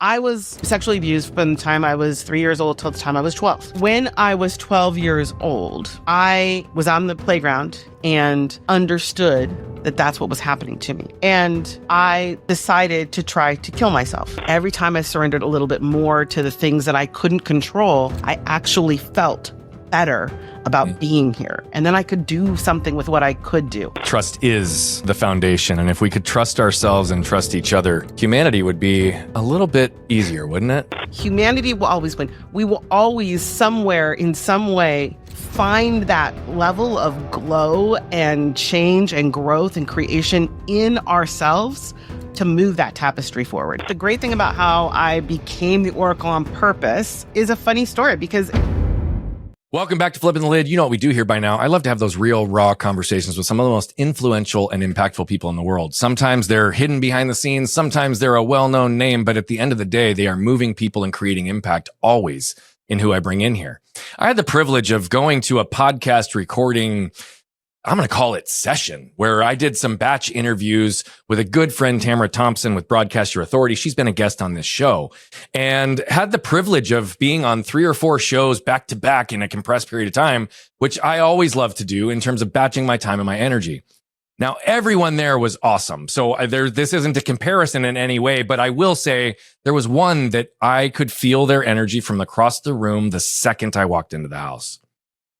I was sexually abused from the time I was 3 years old till the time I was 12. When I was 12 years old, I was on the playground and understood that that's what was happening to me. And I decided to try to kill myself. Every time I surrendered a little bit more to the things that I couldn't control, I actually felt better about being here. And then I could do something with what I could do. Trust is the foundation. And if we could trust ourselves and trust each other, humanity would be a little bit easier, wouldn't it? Humanity will always win. We will always, somewhere, in some way, find that level of glow and change and growth and creation in ourselves to move that tapestry forward. The great thing about how I became the Oracle on purpose is a funny story because... Welcome back to Flipping the Lid. You know what we do here by now. I love to have those real, raw conversations with some of the most influential and impactful people in the world. Sometimes they're hidden behind the scenes. Sometimes they're a well-known name. But at the end of the day, they are moving people and creating impact always in who I bring in here. I had the privilege of going to a podcast recording, I'm going to call it session, where I did some batch interviews with a good friend, Tamara Thompson with Broadcast Your Authority. She's been a guest on this show and had the privilege of being on 3 or 4 shows back to back in a compressed period of time, which I always love to do in terms of batching my time and my energy. Now, everyone there was awesome. So this isn't a comparison in any way, but I will say there was one that I could feel their energy from across the room the second I walked into the house.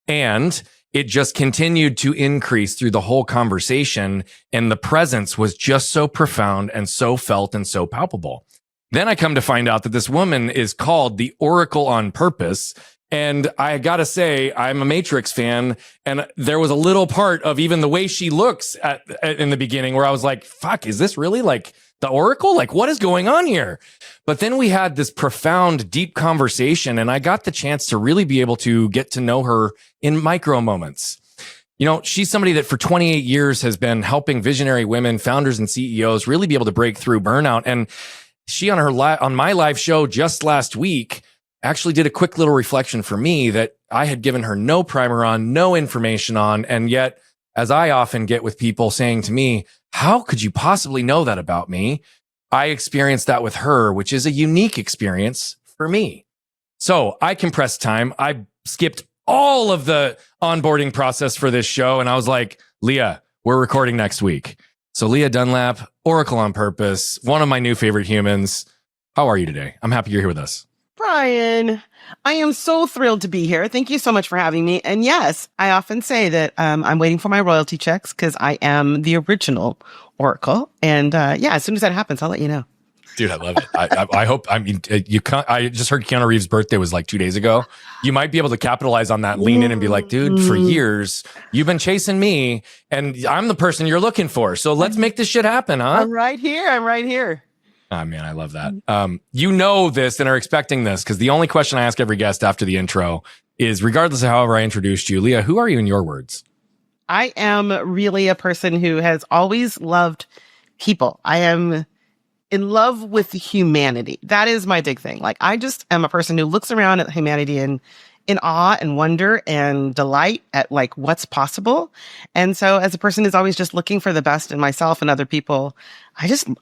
And it just continued to increase through the whole conversation. And the presence was just so profound and so felt and so palpable. Then I come to find out that this woman is called the Oracle on purpose. And I got to say, I'm a Matrix fan. And there was a little part of even the way she looks in the beginning where I was like, fuck, is this really like the Oracle? Like, what is going on here? But then we had this profound, deep conversation, and I got the chance to really be able to get to know her in micro moments. You know, she's somebody that for 28 years has been helping visionary women, founders and CEOs really be able to break through burnout. And she on my live show just last week actually did a quick little reflection for me that I had given her no primer on, no information on. And yet, as I often get with people saying to me, how could you possibly know that about me? I experienced that with her, which is a unique experience for me. So I compressed time. I skipped all of the onboarding process for this show. And I was like, Lia, we're recording next week. So Lia Dunlap, Oracle on Purpose, one of my new favorite humans. How are you today? I'm happy you're here with us. Brian, I am so thrilled to be here. Thank you so much for having me. And yes, I often say that I'm waiting for my royalty checks because I am the original Oracle. And as soon as that happens, I'll let you know. Dude, I love it. I hope, I mean, I just heard Keanu Reeves' birthday was like 2 days ago. You might be able to capitalize on that, lean in and be like, dude, for years, you've been chasing me and I'm the person you're looking for. So let's make this shit happen, huh? I'm right here. Oh, man, I love that. You know this and are expecting this because the only question I ask every guest after the intro is, regardless of however I introduced you, Lia, who are you in your words? I am really a person who has always loved people. I am in love with humanity. That is my big thing. Like, I just am a person who looks around at humanity in awe and wonder and delight at like what's possible. And so as a person who's always just looking for the best in myself and other people,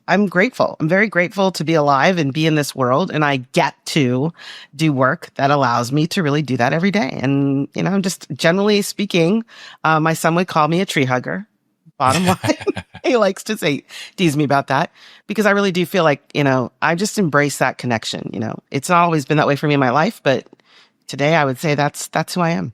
I'm grateful. I'm very grateful to be alive and be in this world. And I get to do work that allows me to really do that every day. And, you know, just generally speaking, my son would call me a tree hugger. Bottom line, he likes to tease me about that because I really do feel like, you know, I just embrace that connection. You know, it's not always been that way for me in my life, but today I would say that's who I am.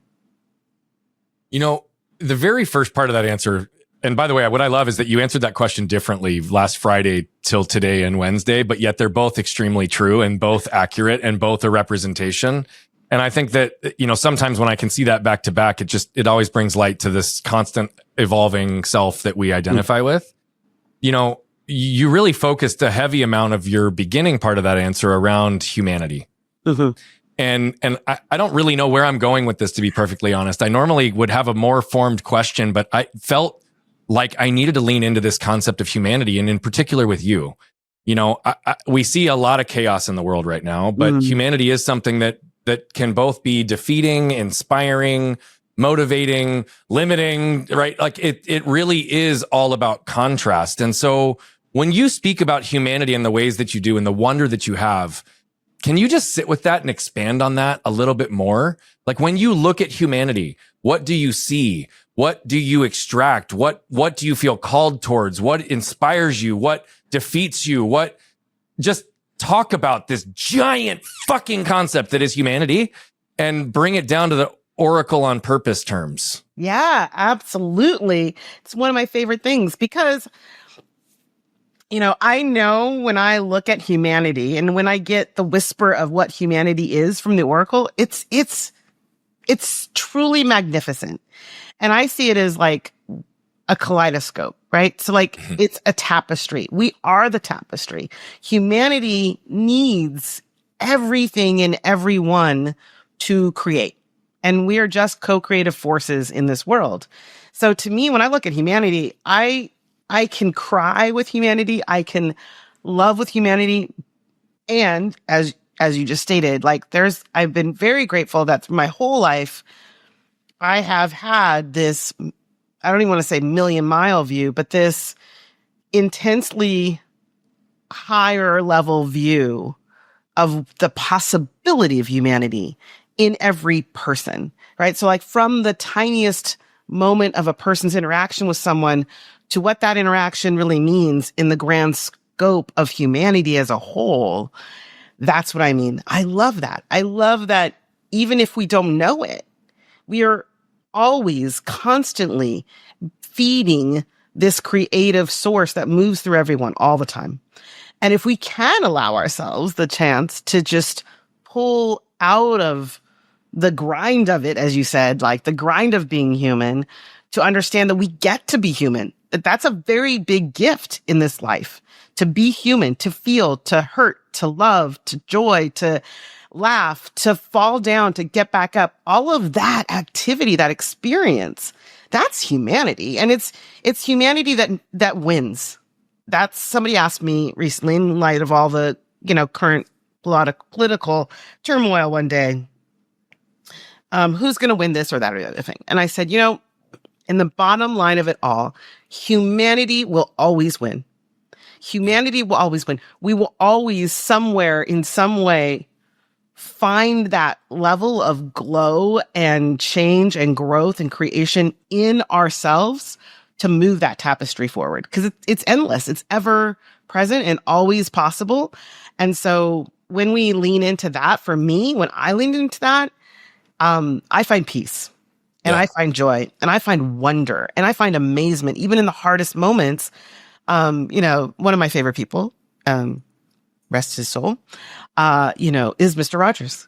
You know, the very first part of that answer, and by the way, what I love is that you answered that question differently last Friday till today and Wednesday, but yet they're both extremely true and both accurate and both a representation. And I think that, you know, sometimes when I can see that back to back, it always brings light to this constant evolving self that we identify with. You know, you really focused a heavy amount of your beginning part of that answer around humanity. Mm-hmm. And I don't really know where I'm going with this, to be perfectly honest. I normally would have a more formed question, but I felt like I needed to lean into this concept of humanity, and in particular with you. You know, we see a lot of chaos in the world right now, but humanity is something that can both be defeating, inspiring, motivating, limiting, right? Like it really is all about contrast. And so When you speak about humanity in the ways that you do and the wonder that you have, can you just sit with that and expand on that a little bit more? Like when you look at humanity, what do you see? What do you extract? What do you feel called towards? What inspires you? What defeats you? What just talk about this giant fucking concept that is humanity and bring it down to the oracle on purpose terms. Yeah, absolutely. It's one of my favorite things because, I know when I look at humanity and when I get the whisper of what humanity is from the oracle, it's truly magnificent. And I see it as like a kaleidoscope, right? So like it's a tapestry. We are the tapestry. Humanity needs everything and everyone to create. And we are just co-creative forces in this world. So to me, when I look at humanity, I can cry with humanity. I can love with humanity. And as you just stated, like I've been very grateful that through my whole life, I have had this, I don't even want to say million-mile view, but this intensely higher level view of the possibility of humanity in every person, right? So like from the tiniest moment of a person's interaction with someone to what that interaction really means in the grand scope of humanity as a whole, that's what I mean. I love that. I love that even if we don't know it, we are always constantly feeding this creative source that moves through everyone all the time. And if we can allow ourselves the chance to just pull out of the grind of it, as you said, like the grind of being human, to understand that we get to be human, that's a very big gift in this life, to be human, to feel, to hurt, to love, to joy, to laugh, to fall down, to get back up. All of that activity, that experience, that's humanity. And it's humanity that wins. That's somebody asked me recently in light of all the, current political turmoil one day, who's going to win this or that or the other thing. And I said, in the bottom line of it all, humanity will always win. Humanity will always win. We will always somewhere in some way find that level of glow and change and growth and creation in ourselves to move that tapestry forward. Because it's endless. It's ever present and always possible. And so when we lean into that, for me, when I lean into that, I find peace and I find joy and I find wonder and I find amazement, even in the hardest moments. One of my favorite people, rest his soul, is Mr. Rogers.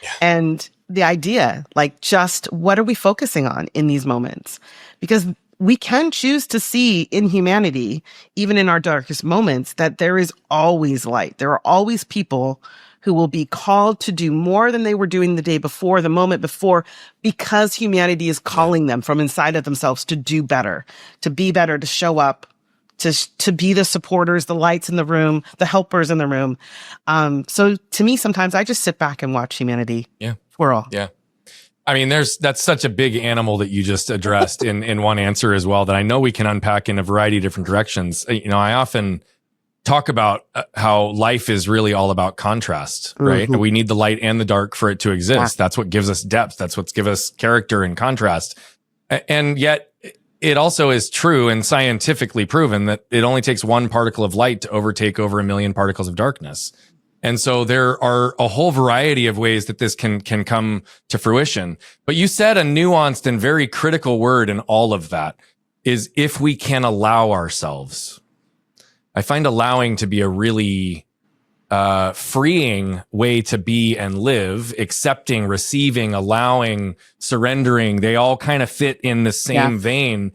Yeah. And the idea, like, just what are we focusing on in these moments? Because we can choose to see in humanity, even in our darkest moments, that there is always light. There are always people who will be called to do more than they were doing the day before, the moment before, because humanity is calling them from inside of themselves to do better, to be better, to show up, to be the supporters, the lights in the room, the helpers in the room. So to me, sometimes I just sit back and watch humanity. Yeah. We're all. Yeah. I mean, that's such a big animal that you just addressed in one answer as well, that I know we can unpack in a variety of different directions. I often talk about how life is really all about contrast, right? Mm-hmm. We need the light and the dark for it to exist. Yeah. That's what gives us depth. That's what gives us character and contrast. And yet it also is true and scientifically proven that it only takes one particle of light to overtake over 1 million particles of darkness. And so there are a whole variety of ways that this can come to fruition. But you said a nuanced and very critical word in all of that is if we can allow ourselves. I find allowing to be a really freeing way to be and live. Accepting, receiving, allowing, surrendering. They all kind of fit in the same vein,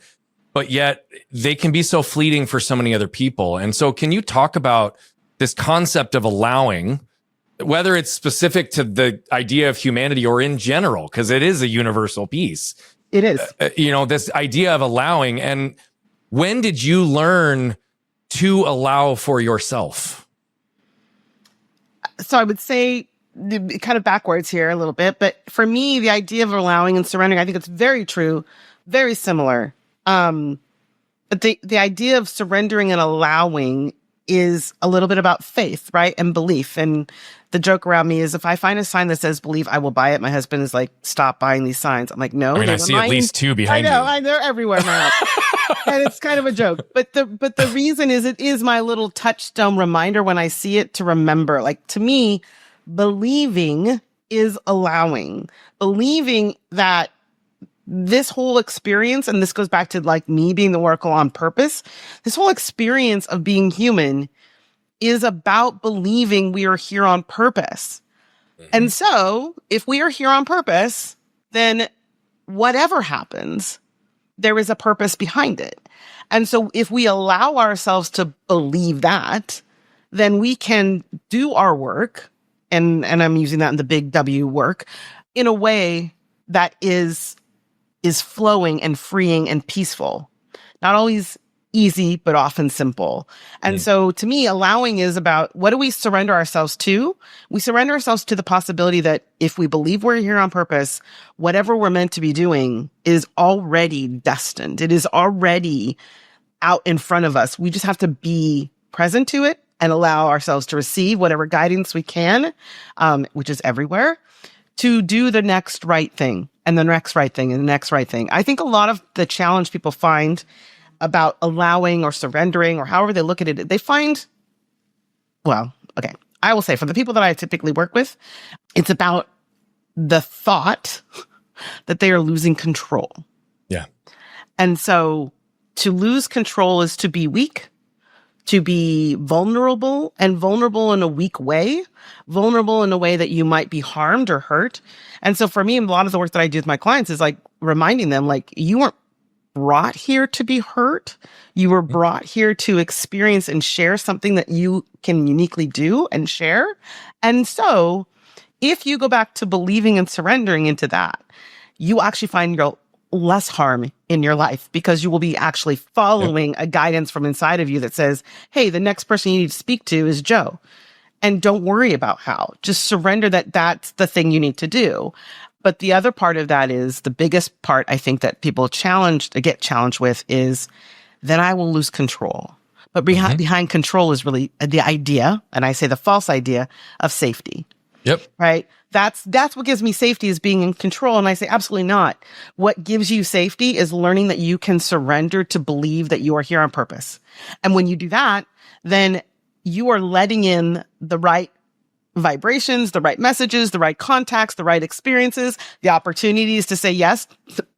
but yet they can be so fleeting for so many other people. And so can you talk about this concept of allowing, whether it's specific to the idea of humanity or in general, because it is a universal piece. It is. This idea of allowing. And when did you learn to allow for yourself? So I would say kind of backwards here a little bit, but for me, the idea of allowing and surrendering, I think it's very true, very similar. But the idea of surrendering and allowing is a little bit about faith, right? And belief. And the joke around me is if I find a sign that says believe, I will buy it. My husband is like, stop buying these signs. I'm like, no. I mean, I see at least 2 behind you. I know, they're everywhere now. And it's kind of a joke. But the reason is it is my little touchstone reminder when I see it to remember. Like, to me, believing is allowing. Believing that this whole experience, and this goes back to like me being the oracle on purpose, this whole experience of being human is about believing we are here on purpose. And so if we are here on purpose, then whatever happens, there is a purpose behind it. And so if we allow ourselves to believe that, then we can do our work, and I'm using that in the big W work, in a way that is flowing and freeing and peaceful. Not always easy, but often simple. And so to me, allowing is about, what do we surrender ourselves to? We surrender ourselves to the possibility that if we believe we're here on purpose, whatever we're meant to be doing is already destined. It is already out in front of us. We just have to be present to it and allow ourselves to receive whatever guidance we can, which is everywhere, to do the next right thing and the next right thing and the next right thing. I think a lot of the challenge people find about allowing or surrendering or however they look at it, they find, well, okay, I will say for the people that I typically work with, it's about the thought that they are losing control. Yeah. And so to lose control is to be weak, to be vulnerable, and vulnerable in a weak way, vulnerable in a way that you might be harmed or hurt. And so for me, a lot of the work that I do with my clients is like reminding them, like, you weren't brought here to be hurt. You were brought here to experience and share something that you can uniquely do and share. And so if you go back to believing and surrendering into that, you actually find less harm in your life because you will be actually following a guidance from inside of you that says, hey, the next person you need to speak to is Joe. And don't worry about how. Just surrender that that's the thing you need to do. But the other part of that is the biggest part I think that people get challenged with is then I will lose control. But behind control is really the idea, and I say the false idea of safety. Yep. Right? That's what gives me safety, is being in control. And I say, absolutely not. What gives you safety is learning that you can surrender to believe that you are here on purpose. And when you do that, then you are letting in the right vibrations, the right messages, the right contacts, the right experiences, the opportunities to say yes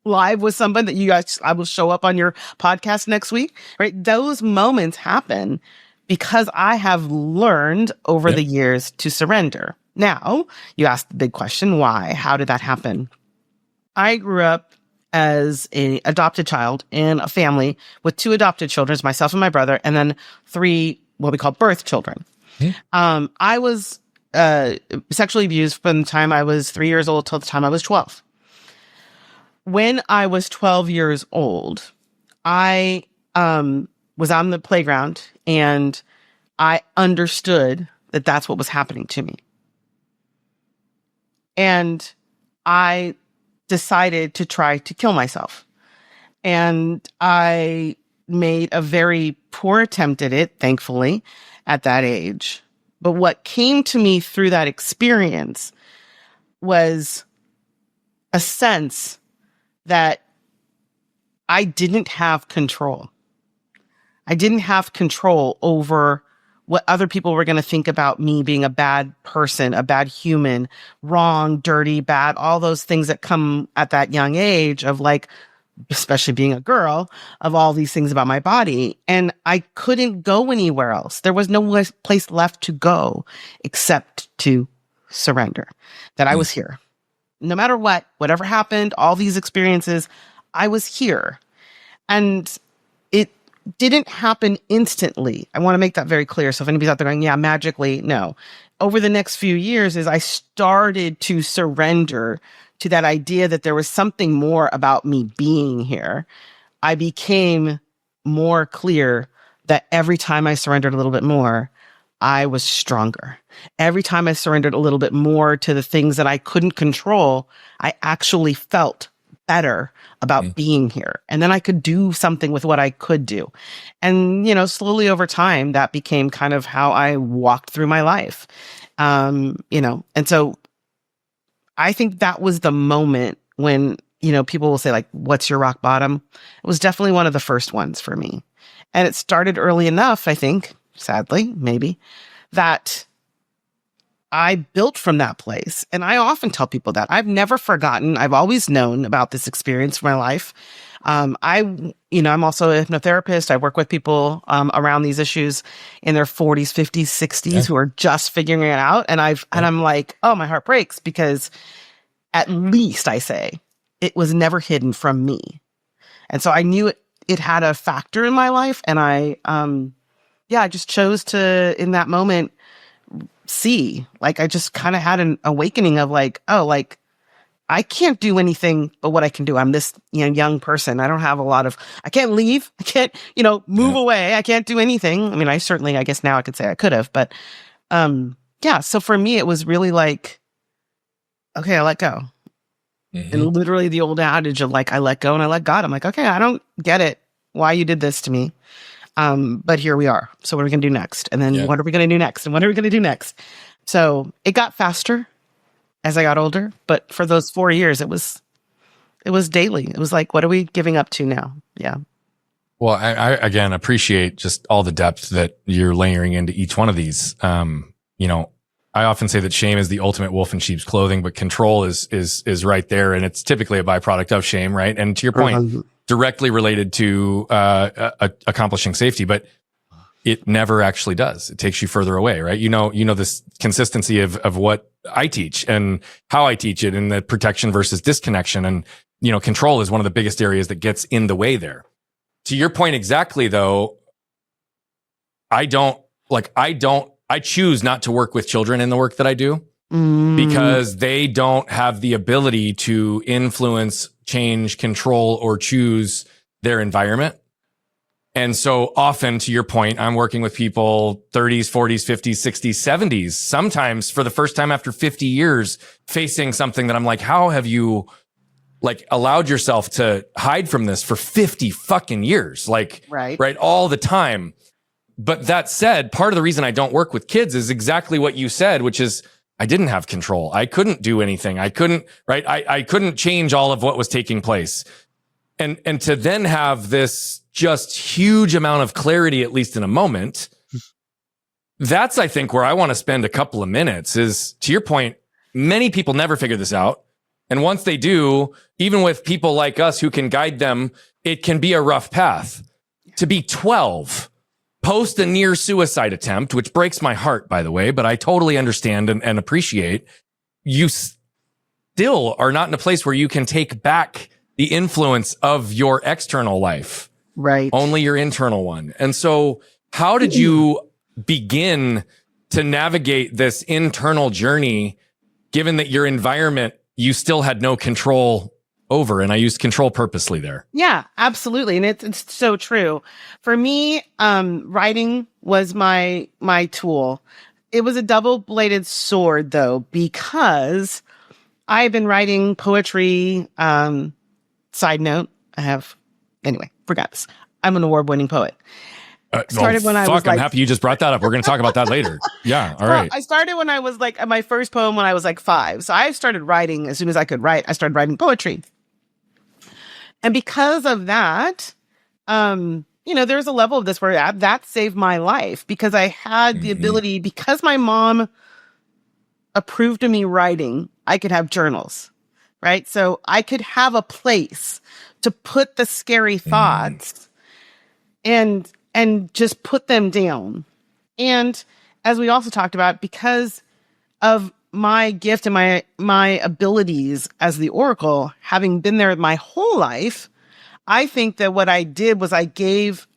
live with someone that you guys, I will show up on your podcast next week, right? Those moments happen because I have learned over the years to surrender. Now, you asked the big question, why? How did that happen? I grew up as an adopted child in a family with 2 adopted children, myself and my brother, and then 3 what we call birth children. I was sexually abused from the time I was 3 years old till the time I was 12. When I was 12 years old, I was on the playground and I understood that that's what was happening to me. And I decided to try to kill myself. And I made a very poor attempt at it, thankfully, at that age. But what came to me through that experience was a sense that I didn't have control. I didn't have control over what other people were going to think about me being a bad person, a bad human, wrong, dirty, bad, all those things that come at that young age of like, especially being a girl, of all these things about my body. And I couldn't go anywhere else. There was no place left to go except to surrender that I was here. No matter what, whatever happened, all these experiences, I was here. And it didn't happen instantly. I want to make that very clear. So if anybody's out there going, yeah, magically, no. Over the next few years, as I started to surrender to that idea that there was something more about me being here, I became more clear that every time I surrendered a little bit more, I was stronger. Every time I surrendered a little bit more to the things that I couldn't control, I actually felt better about being here. And then I could do something with what I could do. And, slowly over time, that became kind of how I walked through my life. And so I think that was the moment when, people will say like, what's your rock bottom? It was definitely one of the first ones for me. And it started early enough, I think, sadly, maybe, that I built from that place. And I often tell people that I've never forgotten. I've always known about this experience for my life. I'm also a hypnotherapist. I work with people and these issues in their 40s, 50s, 60s who are just figuring it out. And I'm like, oh, my heart breaks, because at least I say it was never hidden from me. And so I knew it had a factor in my life. And I just chose to, in that moment, see, like, I just kind of had an awakening of like, oh, like, I can't do anything but what I can do. I'm this young person. I don't have I can't leave. I can't, move away. I can't do anything. I mean, I guess now I could say I could have, but so for me, it was really like, okay, I let go. And literally the old adage of like, I let go and I let God. I'm like, okay, I don't get it why you did this to me. But here we are. So what are we going to do next? And then what are we going to do next? And what are we going to do next? So it got faster as I got older. But for those 4 years, it was daily. It was like, what are we giving up to now? Yeah. Well, I again appreciate just all the depth that you're layering into each one of these. I often say that shame is the ultimate wolf in sheep's clothing, but control is right there. And it's typically a byproduct of shame, right? And to your point, directly related to accomplishing safety, but it never actually does. It takes you further away, right? This consistency of what I teach and how I teach it, and the protection versus disconnection. And, control is one of the biggest areas that gets in the way there. To your point exactly, though, I choose not to work with children in the work that I do because they don't have the ability to influence, change, control, or choose their environment. And so often, to your point, I'm working with people 30s, 40s, 50s, 60s, 70s, sometimes for the first time after 50 years, facing something that I'm like, how have you allowed yourself to hide from this for 50 fucking years? Right, all the time. But that said, part of the reason I don't work with kids is exactly what you said, which is I didn't have control. I couldn't do anything. I couldn't change all of what was taking place. And to then have this just huge amount of clarity, at least in a moment, that's, I think, where I want to spend a couple of minutes is, to your point, many people never figure this out. And once they do, even with people like us who can guide them, it can be a rough path. To be 12, post a near suicide attempt, which breaks my heart, by the way, but I totally understand and appreciate, you still are not in a place where you can take back the influence of your external life. Right. Only your internal one. And so how did you begin to navigate this internal journey, given that your environment, you still had no control over? And I used control purposely there. Yeah, absolutely. And it's so true. For me, writing was my tool. It was a double-bladed sword, though, because I've been writing poetry. Side note, forgot this. I'm an award-winning poet. Started when I was I'm happy you just brought that up. We're going to talk about that later. Yeah. All right. I started when I was my first poem when I was 5. So I started writing as soon as I could write. I started writing poetry. And because of that, there's a level of this where that saved my life, because I had the ability, because my mom approved of me writing, I could have journals, right? So I could have a place to put the scary thoughts and just put them down. And as we also talked about, because of my gift and my abilities as the Oracle, having been there my whole life, I think that what I did was I gave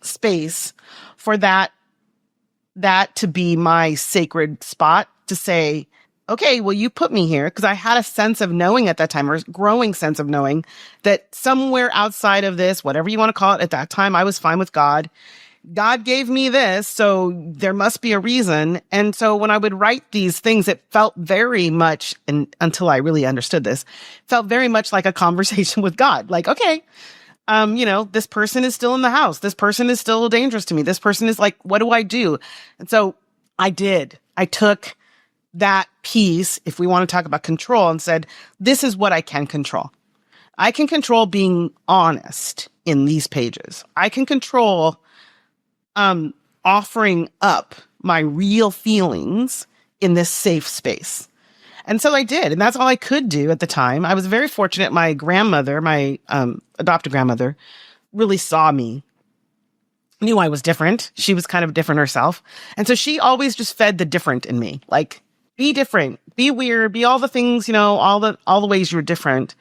space for that to be my sacred spot, to say, okay, well, you put me here, because I had a sense of knowing at that time, or a growing sense of knowing, that somewhere outside of this, whatever you want to call it, at that time, I was fine with God, God gave me this, so there must be a reason. And so when I would write these things, it felt very much, and until I really understood this, felt very much like a conversation with God. Like, okay, this person is still in the house. This person is still dangerous to me. This person is like, what do I do? And so I took that piece, if we want to talk about control, and said, this is what I can control. I can control being honest in these pages. I can control offering up my real feelings in this safe space. And so I did. And that's all I could do at the time. I was very fortunate. My grandmother, my adopted grandmother, really saw me, knew I was different. She was kind of different herself. And so she always just fed the different in me. Like, be different, be weird, be all the things, all the ways you're different.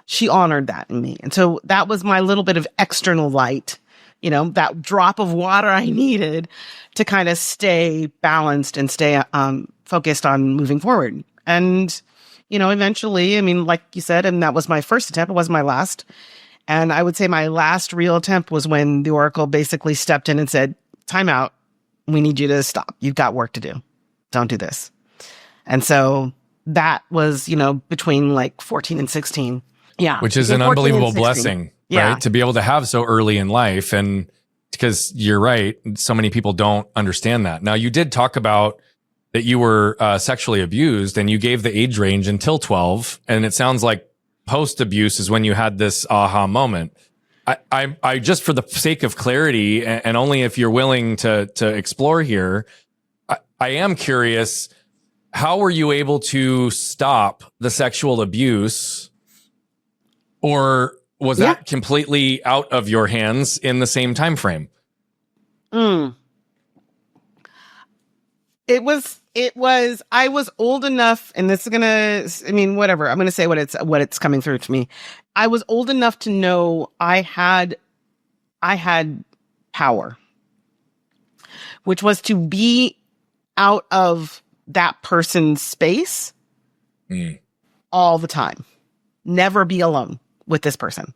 She honored that in me. And so that was my little bit of external light, that drop of water I needed to kind of stay balanced and stay focused on moving forward. And, eventually, like you said, and that was my first attempt, it wasn't my last. And I would say my last real attempt was when the Oracle basically stepped in and said, time out. We need you to stop. You've got work to do. Don't do this. And so that was, between like 14 and 16. Yeah. Which is an unbelievable blessing, right? To be able to have so early in life. And because you're right, so many people don't understand that. Now, you did talk about that you were sexually abused, and you gave the age range until 12. And it sounds like post-abuse is when you had this aha moment. I just, for the sake of clarity, and only if you're willing to explore here, I am curious, how were you able to stop the sexual abuse? Or was that completely out of your hands in the same time frame? It was, I was old enough, and this is whatever. I'm going to say what it's coming through to me. I was old enough to know I had power, which was to be out of that person's space all the time. Never be alone with this person.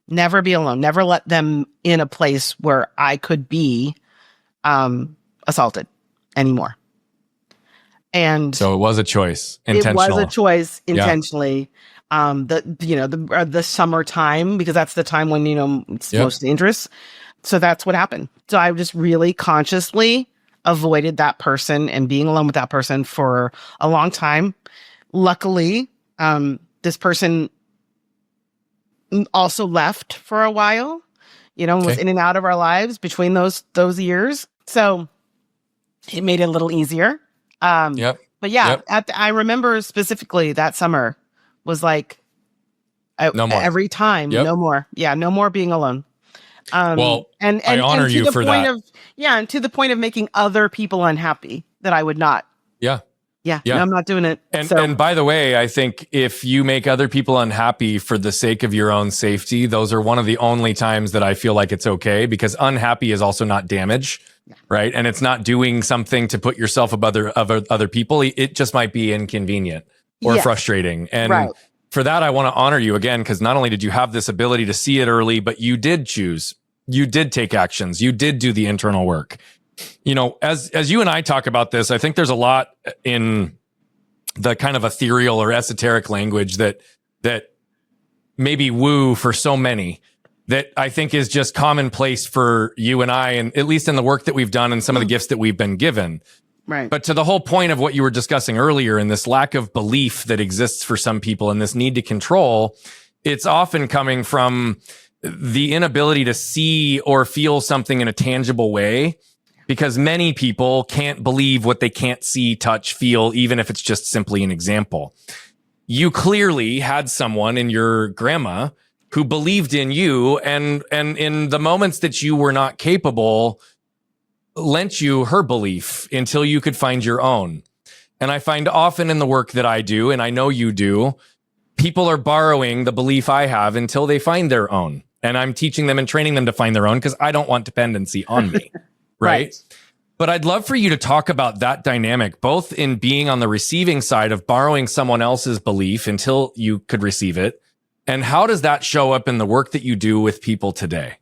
Never be alone. Never let them in a place where I could be assaulted anymore. And so it was a choice, intentional. It was a choice intentionally. The summertime, because that's the time when, it's most dangerous. So that's what happened. So I just really consciously avoided that person and being alone with that person for a long time. Luckily, this person also left for a while, was in and out of our lives between those years. So it made it a little easier. But I remember specifically that summer was like, no more. Every time, no more. Yeah. No more being alone. And I honor you for that. And to the point of making other people unhappy that I would not. No, I'm not doing it. And by the way, I think if you make other people unhappy for the sake of your own safety, those are one of the only times that I feel like it's okay, because unhappy is also not damage, right? And it's not doing something to put yourself above other people. It just might be inconvenient or frustrating. And for that, I want to honor you again, because not only did you have this ability to see it early, but you did choose, you did take actions, you did do the internal work. As you and I talk about this, I think there's a lot in the kind of ethereal or esoteric language that maybe woo for so many, that I think is just commonplace for you and I, and at least in the work that we've done and some of the gifts that we've been given. Right. But to the whole point of what you were discussing earlier, and this lack of belief that exists for some people and this need to control, it's often coming from the inability to see or feel something in a tangible way. Because many people can't believe what they can't see, touch, feel, even if it's just simply an example. You clearly had someone in your grandma who believed in you, and in the moments that you were not capable, lent you her belief until you could find your own. And I find often in the work that I do, and I know you do, people are borrowing the belief I have until they find their own. And I'm teaching them and training them to find their own, because I don't want dependency on me. Right. But I'd love for you to talk about that dynamic, both in being on the receiving side of borrowing someone else's belief until you could receive it. And how does that show up in the work that you do with people today?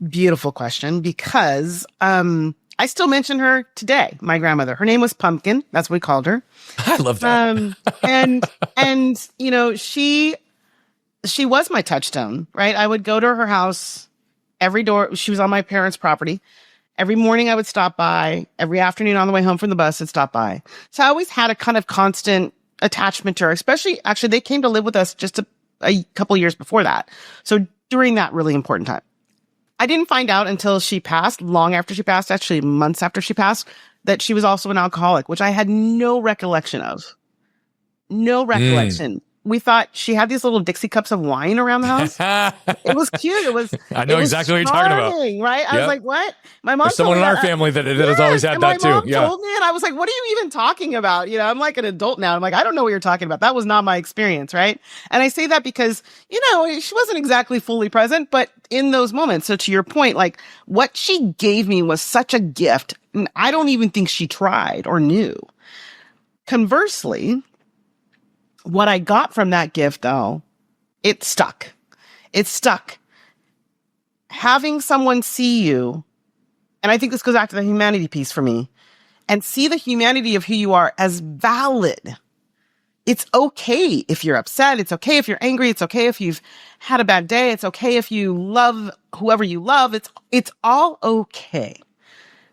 Beautiful question, because I still mention her today. My grandmother, her name was Pumpkin. That's what we called her. I love that. And you know, she was my touchstone, right? I would go to her house every door. She was on my parents' property. Every morning I would stop by. Every afternoon on the way home from the bus, I'd stop by. So I always had a kind of constant attachment to her, especially, actually, they came to live with us just a couple years before that. So during that really important time. I didn't find out until she passed, long after she passed, actually months after she passed, that she was also an alcoholic, which I had no recollection of. No recollection. We thought she had these little Dixie cups of wine around the house. It was cute. I know exactly what you're talking about. Right? I was like, what? My mom There's someone in our family that has always had that too. My mom told me, and I was like, what are you even talking about? You know, I'm like an adult now. I'm like, I don't know what you're talking about. That was not my experience, right? And I say that because, you know, she wasn't exactly fully present, but in those moments. So to your point, like what she gave me was such a gift. And I don't even think she tried or knew. Conversely, what I got from that gift, though, it stuck. It stuck. Having someone see you, and I think this goes back to the humanity piece for me, and see the humanity of who you are as valid. It's okay if you're upset. It's okay if you're angry. It's okay if you've had a bad day. It's okay if you love whoever you love. It's all okay.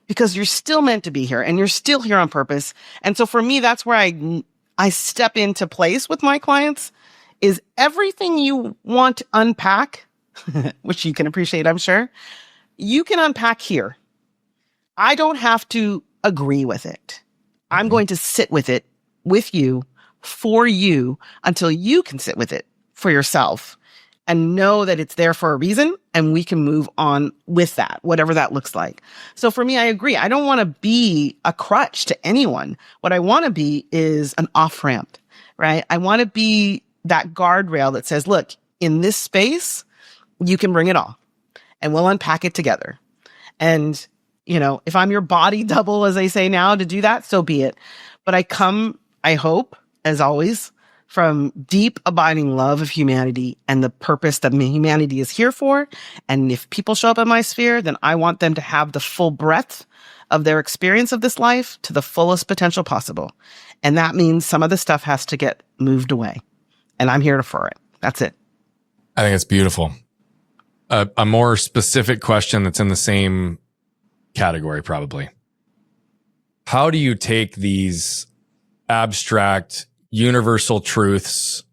Because you're still meant to be here, and you're still here on purpose. And so for me, that's where I step into place with my clients, is everything you want to unpack, which you can appreciate, I'm sure, you can unpack here. I don't have to agree with it. I'm going to sit with it with you, for you, until you can sit with it for yourself and know that it's there for a reason, and we can move on with that, whatever that looks like. So for me, I agree. I don't want to be a crutch to anyone. What I want to be is an off-ramp, right? I want to be that guardrail that says, look, in this space, you can bring it all, and we'll unpack it together. And, you know, if I'm your body double, as they say now, to do that, so be it. But I come, I hope, as always, from deep, abiding love of humanity and the purpose that humanity is here for. And if people show up in my sphere, then I want them to have the full breadth of their experience of this life to the fullest potential possible. And that means some of the stuff has to get moved away. And I'm here for it. That's it. I think it's beautiful. A more specific question that's in the same category, probably. How do you take these abstract, universal truths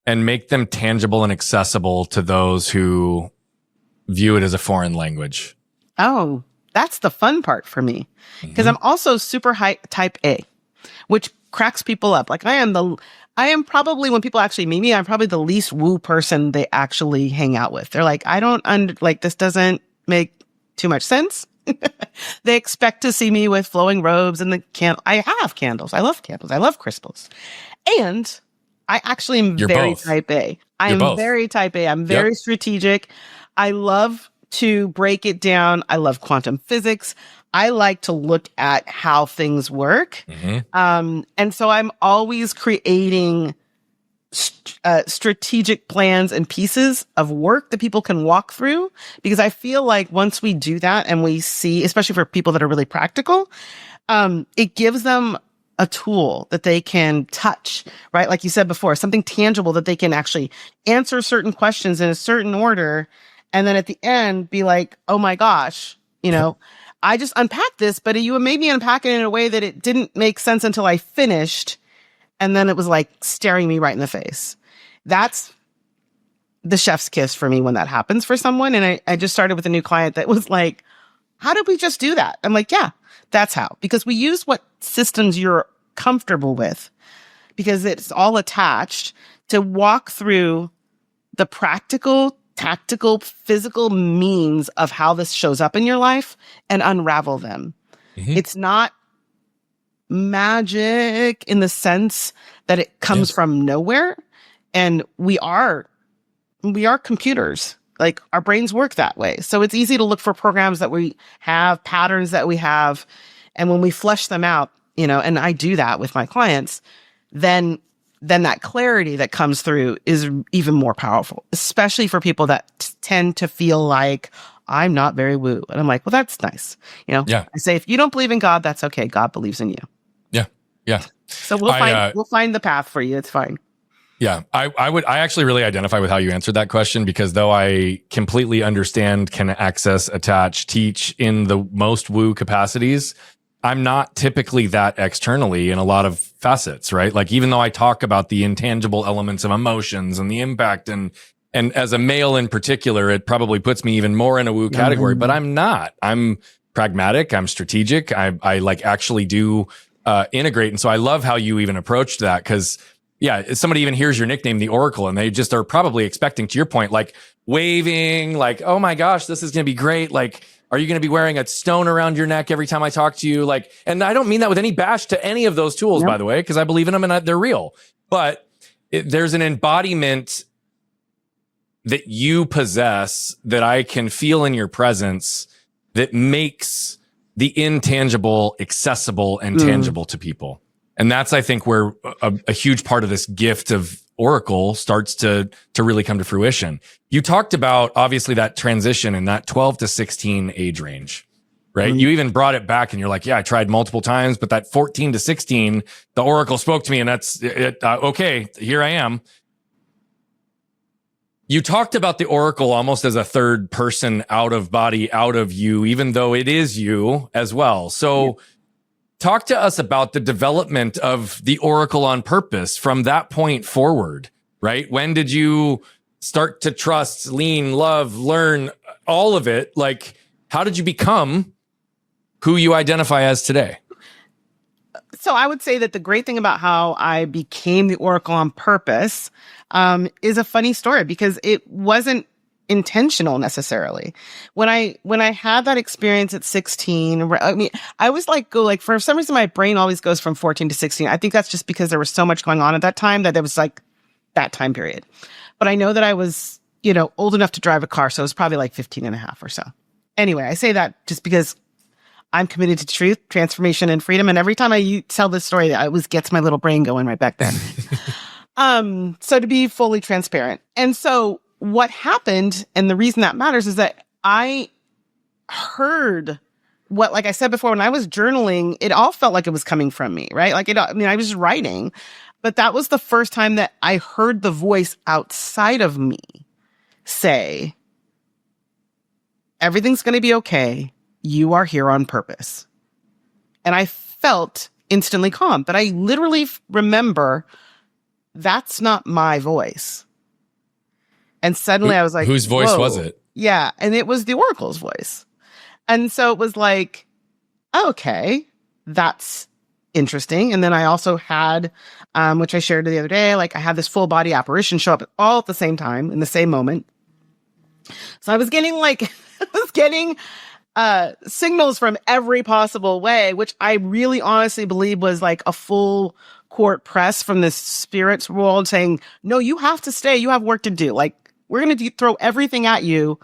and make them tangible and accessible to those who view it as a foreign language? Oh, that's the fun part for me, because I'm also super high type A, which cracks people up. Like I am probably, when people actually meet me, I'm probably the least woo person they actually hang out with. They're like, this doesn't make too much sense. They expect to see me with flowing robes and the candle. I have candles. I love candles. I love crystals. And I actually am very type A. I am very type A. I'm very strategic. I love to break it down. I love quantum physics. I like to look at how things work. And so I'm always creating strategic plans and pieces of work that people can walk through, because I feel like once we do that and we see, especially for people that are really practical, it gives them a tool that they can touch, right? Like you said before, something tangible that they can actually answer certain questions in a certain order. And then at the end be like, oh my gosh, you know, I just unpacked this, but you made me unpack it in a way that it didn't make sense until I finished. And then it was like staring me right in the face. That's the chef's kiss for me when that happens for someone. And I just started with a new client that was like, how did we just do that? I'm like, yeah, that's how. Because we use what systems you're comfortable with, because it's all attached, to walk through the practical, tactical, physical means of how this shows up in your life and unravel them. It's not magic in the sense that it comes from nowhere. And we are computers. Like our brains work that way. So it's easy to look for programs that we have, patterns that we have. And when we flesh them out, you know, and I do that with my clients, then that clarity that comes through is even more powerful, especially for people that tend to feel like I'm not very woo. And I'm like, well, that's nice. Yeah. I say, if you don't believe in God, that's okay. God believes in you. Yeah. Yeah. So we'll find the path for you. It's fine. Yeah, I actually really identify with how you answered that question, because though I completely understand, can access, attach, teach in the most woo capacities, I'm not typically that externally in a lot of facets, right? Like, even though I talk about the intangible elements of emotions and the impact, and as a male in particular, it probably puts me even more in a woo category, but I'm not. I'm pragmatic. I'm strategic. I like actually do integrate. And so I love how you even approached that, because yeah, if somebody even hears your nickname, the Oracle, and they just are probably expecting, to your point, like waving, like, oh my gosh, this is going to be great. Like, are you going to be wearing a stone around your neck every time I talk to you? Like, and I don't mean that with any bash to any of those tools, by the way, because I believe in them and they're real. But there's an embodiment that you possess that I can feel in your presence that makes the intangible accessible and tangible to people. And that's, I think, where a huge part of this gift of Oracle starts to really come to fruition. You talked about, obviously, that transition in that 12 to 16 age range, right? You even brought it back and you're like, yeah, I tried multiple times, but that 14 to 16, the Oracle spoke to me, and that's it. Okay, here I am. You talked about the Oracle almost as a third person, out of body, out of you, even though it is you as well. So talk to us about the development of the Oracle on purpose from that point forward, right? When did you start to trust, lean, love, learn, all of it? Like, how did you become who you identify as today? So I would say that the great thing about how I became the Oracle on purpose is a funny story, because it wasn't intentional necessarily. When I had that experience at 16, I mean, I always for some reason my brain always goes from 14 to 16. I think that's just because there was so much going on at that time that there was like that time period. But I know that I was, old enough to drive a car. So it was probably like 15 and a half or so. Anyway, I say that just because I'm committed to truth, transformation, and freedom. And every time I tell this story, it always gets my little brain going right back then. So to be fully transparent. And so what happened, and the reason that matters, is that I heard what, like I said before, when I was journaling, it all felt like it was coming from me, right? I was just writing, but that was the first time that I heard the voice outside of me say, everything's going to be okay. You are here on purpose. And I felt instantly calm, but I literally remember that's not my voice. And suddenly I was like, whose voice was it? Yeah. And it was the Oracle's voice. And so it was like, okay, that's interesting. And then I also had, which I shared the other day, like I had this full body apparition show up all at the same time in the same moment. So I was getting signals from every possible way, which I really honestly believe was like a full court press from the spirits world saying, no, you have to stay. You have work to do. Like, we're going to throw everything at you.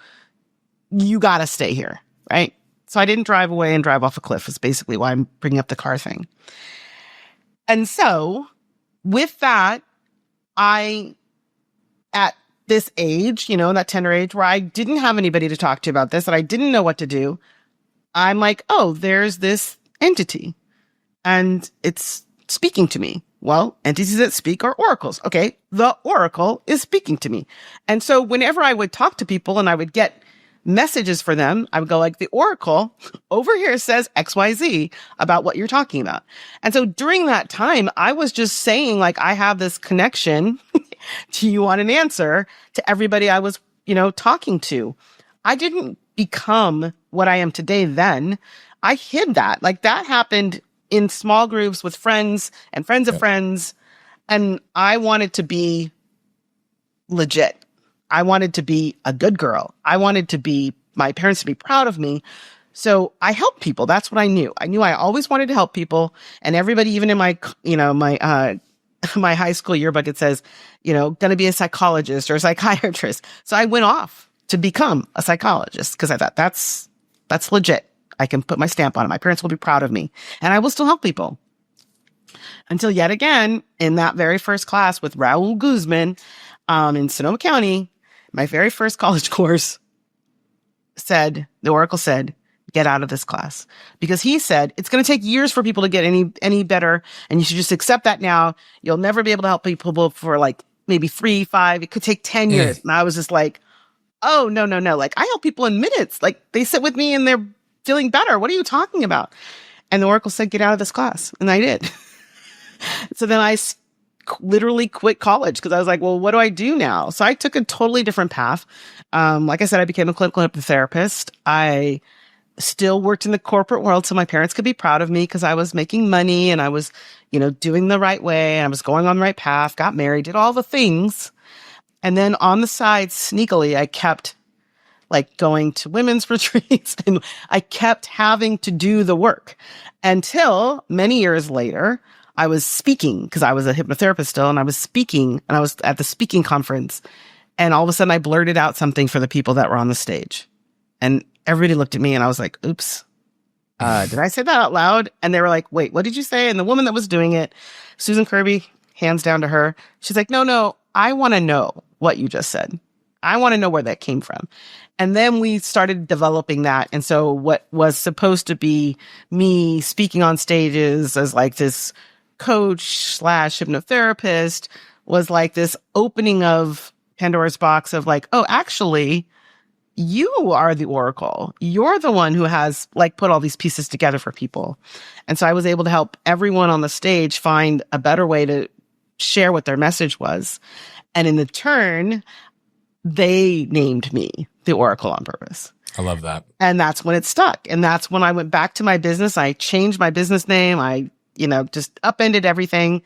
You got to stay here. Right. So I didn't drive away and drive off a cliff is basically why I'm bringing up the car thing. And so with that, at this age, that tender age where I didn't have anybody to talk to about this, and I didn't know what to do, I'm like, oh, there's this entity and it's speaking to me. Well, entities that speak are oracles. Okay. The Oracle is speaking to me. And so whenever I would talk to people and I would get messages for them, I would go like, the Oracle over here says XYZ about what you're talking about. And so during that time, I was just saying like, I have this connection. Do you want an answer to everybody I was, talking to? I didn't become what I am today then. I hid that. Like that happened in small groups with friends and friends of friends. And I wanted to be legit. I wanted to be a good girl. I wanted my parents to be proud of me. So I helped people. That's what I knew. I knew I always wanted to help people. And everybody, even in my, my high school yearbook, it says, going to be a psychologist or a psychiatrist. So I went off to become a psychologist because I thought that's legit. I can put my stamp on it. My parents will be proud of me and I will still help people. Until yet again, in that very first class with Raul Guzman in Sonoma County, my very first college course, the Oracle said, get out of this class, because he said it's going to take years for people to get any better. And you should just accept that now. You'll never be able to help people for like maybe 3, 5, it could take 10 years. And I was just like, oh, no. Like, I help people in minutes. Like, they sit with me and they're feeling better. What are you talking about? And the Oracle said, get out of this class. And I did. So then I literally quit college because I was like, well, what do I do now? So I took a totally different path. Like I said, I became a clinical hypnotherapist. I still worked in the corporate world so my parents could be proud of me because I was making money and I was, doing the right way. I was going on the right path, got married, did all the things. And then on the side, sneakily, I kept like going to women's retreats and I kept having to do the work until many years later, I was speaking because I was a hypnotherapist still, and I was speaking and I was at the speaking conference, and all of a sudden I blurted out something for the people that were on the stage, and everybody looked at me and I was like, oops, did I say that out loud? And they were like, wait, what did you say? And the woman that was doing it, Susan Kirby, hands down to her. She's like, no, I want to know what you just said. I want to know where that came from. And then we started developing that. And so what was supposed to be me speaking on stages as like this coach / hypnotherapist was like this opening of Pandora's box of like, oh, actually, you are the Oracle. You're the one who has like put all these pieces together for people. And so I was able to help everyone on the stage find a better way to share what their message was. And in the turn, they named me the Oracle on purpose. I love that. And that's when it stuck. And that's when I went back to my business. I changed my business name. I, just upended everything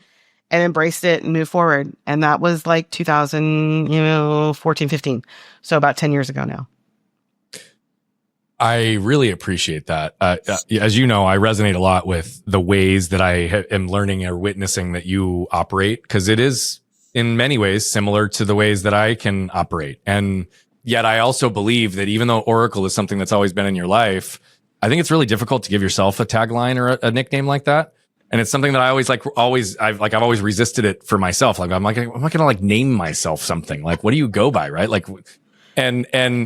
and embraced it and moved forward. And that was like 2014, 15. So about 10 years ago now. I really appreciate that. As you know, I resonate a lot with the ways that I am learning or witnessing that you operate, because it is in many ways similar to the ways that I can operate. And yet I also believe that even though Oracle is something that's always been in your life, I think it's really difficult to give yourself a tagline or a nickname like that. And it's something that I I've always resisted it for myself. Like, I'm not going to name myself something. Like, what do you go by? Right. Like, and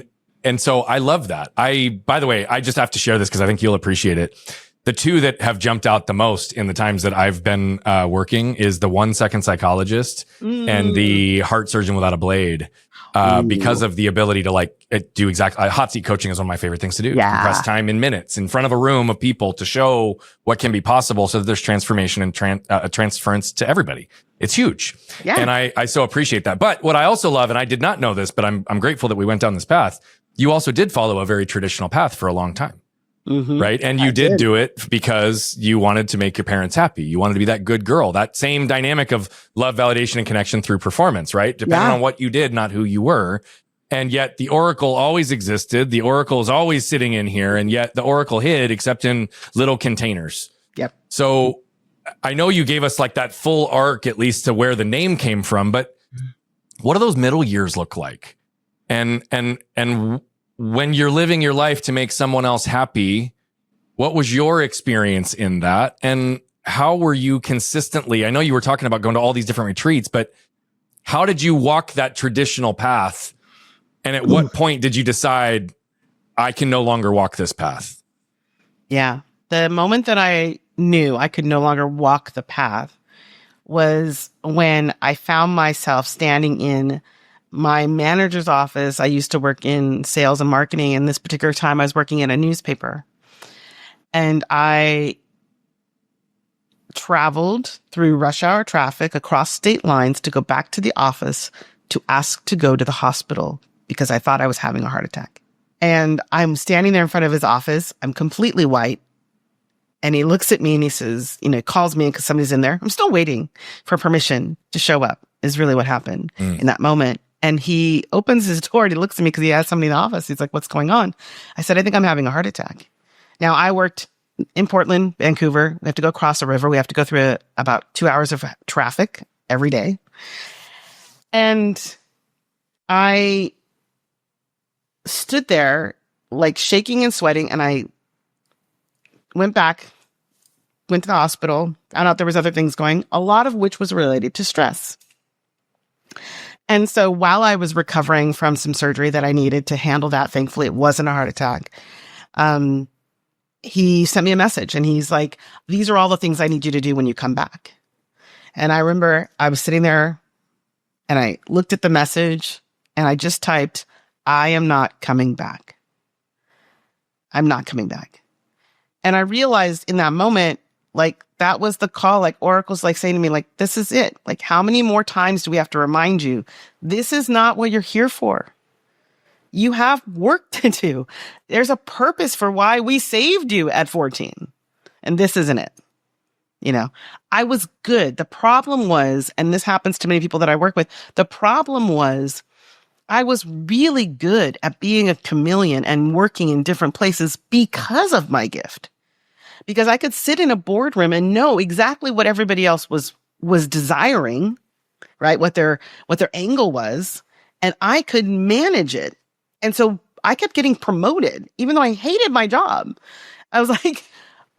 so I love that. By the way, I just have to share this because I think you'll appreciate it. The two that have jumped out the most in the times that I've been working is the 1 Second Psychologist and the Heart Surgeon Without a Blade. Because of the ability to do exactly, hot seat coaching is one of my favorite things to do. Yeah. Compress time in minutes in front of a room of people to show what can be possible so that there's transformation and transference to everybody. It's huge. Yeah. And I so appreciate that. But what I also love, and I did not know this, but I'm grateful that we went down this path. You also did follow a very traditional path for a long time. Mm-hmm. Right. And you did do it because you wanted to make your parents happy. You wanted to be that good girl, that same dynamic of love, validation, and connection through performance, right? Depending on what you did, not who you were. And yet the Oracle always existed. The Oracle is always sitting in here. And yet the Oracle hid except in little containers. Yep. So I know you gave us like that full arc, at least to where the name came from, but what do those middle years look like? And when you're living your life to make someone else happy, what was your experience in that? And how were you consistently, I know you were talking about going to all these different retreats, but how did you walk that traditional path? And at what point did you decide I can no longer walk this path? Yeah. The moment that I knew I could no longer walk the path was when I found myself standing in my manager's office. I used to work in sales and marketing. And this particular time I was working in a newspaper. And I traveled through rush hour traffic across state lines to go back to the office to ask to go to the hospital because I thought I was having a heart attack. And I'm standing there in front of his office. I'm completely white. And he looks at me and he says, calls me because somebody's in there. I'm still waiting for permission to show up is really what happened in that moment. And he opens his door and he looks at me because he has somebody in the office. He's like, what's going on? I said, I think I'm having a heart attack. Now, I worked in Portland, Vancouver. We have to go across a river. We have to go through about 2 hours of traffic every day. And I stood there like shaking and sweating. And I went to the hospital, found out there was other things going, a lot of which was related to stress. And so while I was recovering from some surgery that I needed to handle that, thankfully it wasn't a heart attack. He sent me a message and he's like, these are all the things I need you to do when you come back. And I remember I was sitting there and I looked at the message and I just typed, I am not coming back. I'm not coming back. And I realized in that moment, like that was the call, like Oracle's like saying to me, like, this is it. Like, how many more times do we have to remind you? This is not what you're here for. You have work to do. There's a purpose for why we saved you at 14. And this isn't it. You know, I was good. The problem was, and this happens to many people that I work with, the problem was I was really good at being a chameleon and working in different places because of my gift. Because I could sit in a boardroom and know exactly what everybody else was desiring, right? What their angle was, and I could manage it. And so I kept getting promoted, even though I hated my job. I was like,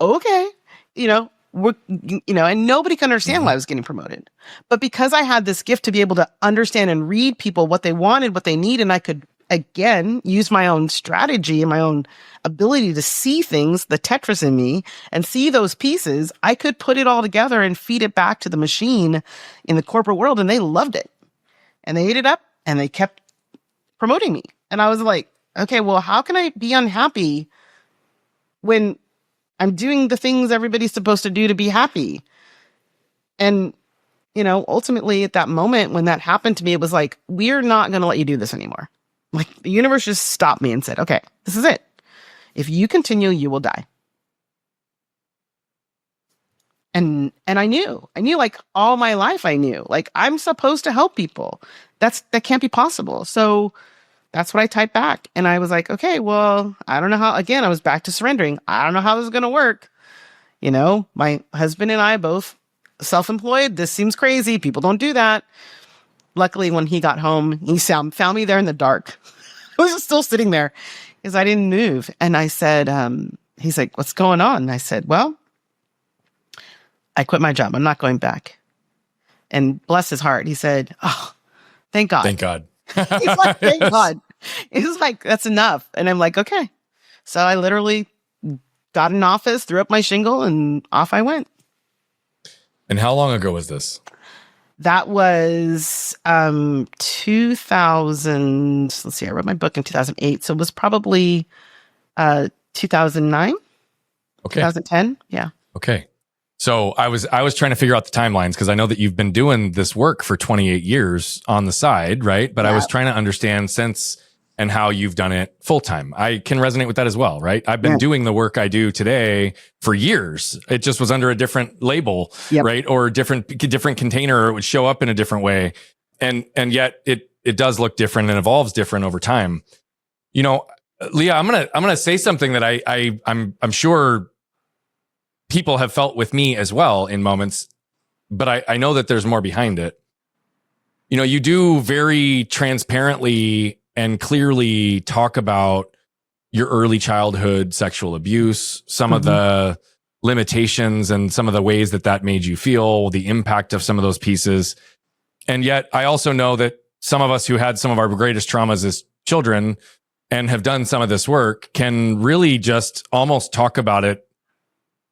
okay, and nobody could understand why I was getting promoted. But because I had this gift to be able to understand and read people, what they wanted, what they need, and I could, again, use my own strategy and my own ability to see things, the Tetris in me, and see those pieces, I could put it all together and feed it back to the machine in the corporate world. And they loved it. And they ate it up and they kept promoting me. And I was like, okay, well, how can I be unhappy when I'm doing the things everybody's supposed to do to be happy? And, ultimately at that moment when that happened to me, it was like, we're not going to let you do this anymore. Like the universe just stopped me and said, okay, this is it. If you continue, you will die. And I knew like all my life, I knew like I'm supposed to help people. That can't be possible. So that's what I typed back. And I was like, okay, well, I don't know how, again, I was back to surrendering. I don't know how this is going to work. My husband and I both self-employed. This seems crazy. People don't do that. Luckily, when he got home, he found me there in the dark. I was still sitting there because I didn't move. And I said, he's like, what's going on? And I said, well, I quit my job. I'm not going back. And bless his heart, he said, oh, thank God. Thank God. He's like, thank God. He's like, that's enough. And I'm like, okay. So I literally got an office, threw up my shingle, and off I went. And how long ago was this? That was 2000. Let's see, I wrote my book in 2008. So it was probably 2009. Okay. 2010. Yeah. Okay. So I was trying to figure out the timelines because I know that you've been doing this work for 28 years on the side, right? But yeah. I was trying to understand since and how you've done it full time. I can resonate with that as well, right? I've been doing the work I do today for years. It just was under a different label, right? Or a different container, or it would show up in a different way. And yet it does look different and evolves different over time. Lia, I'm gonna say something that I'm sure people have felt with me as well in moments, but I know that there's more behind it. You do very transparently and clearly talk about your early childhood sexual abuse, some of the limitations and some of the ways that made you feel, the impact of some of those pieces. And yet I also know that some of us who had some of our greatest traumas as children and have done some of this work can really just almost talk about it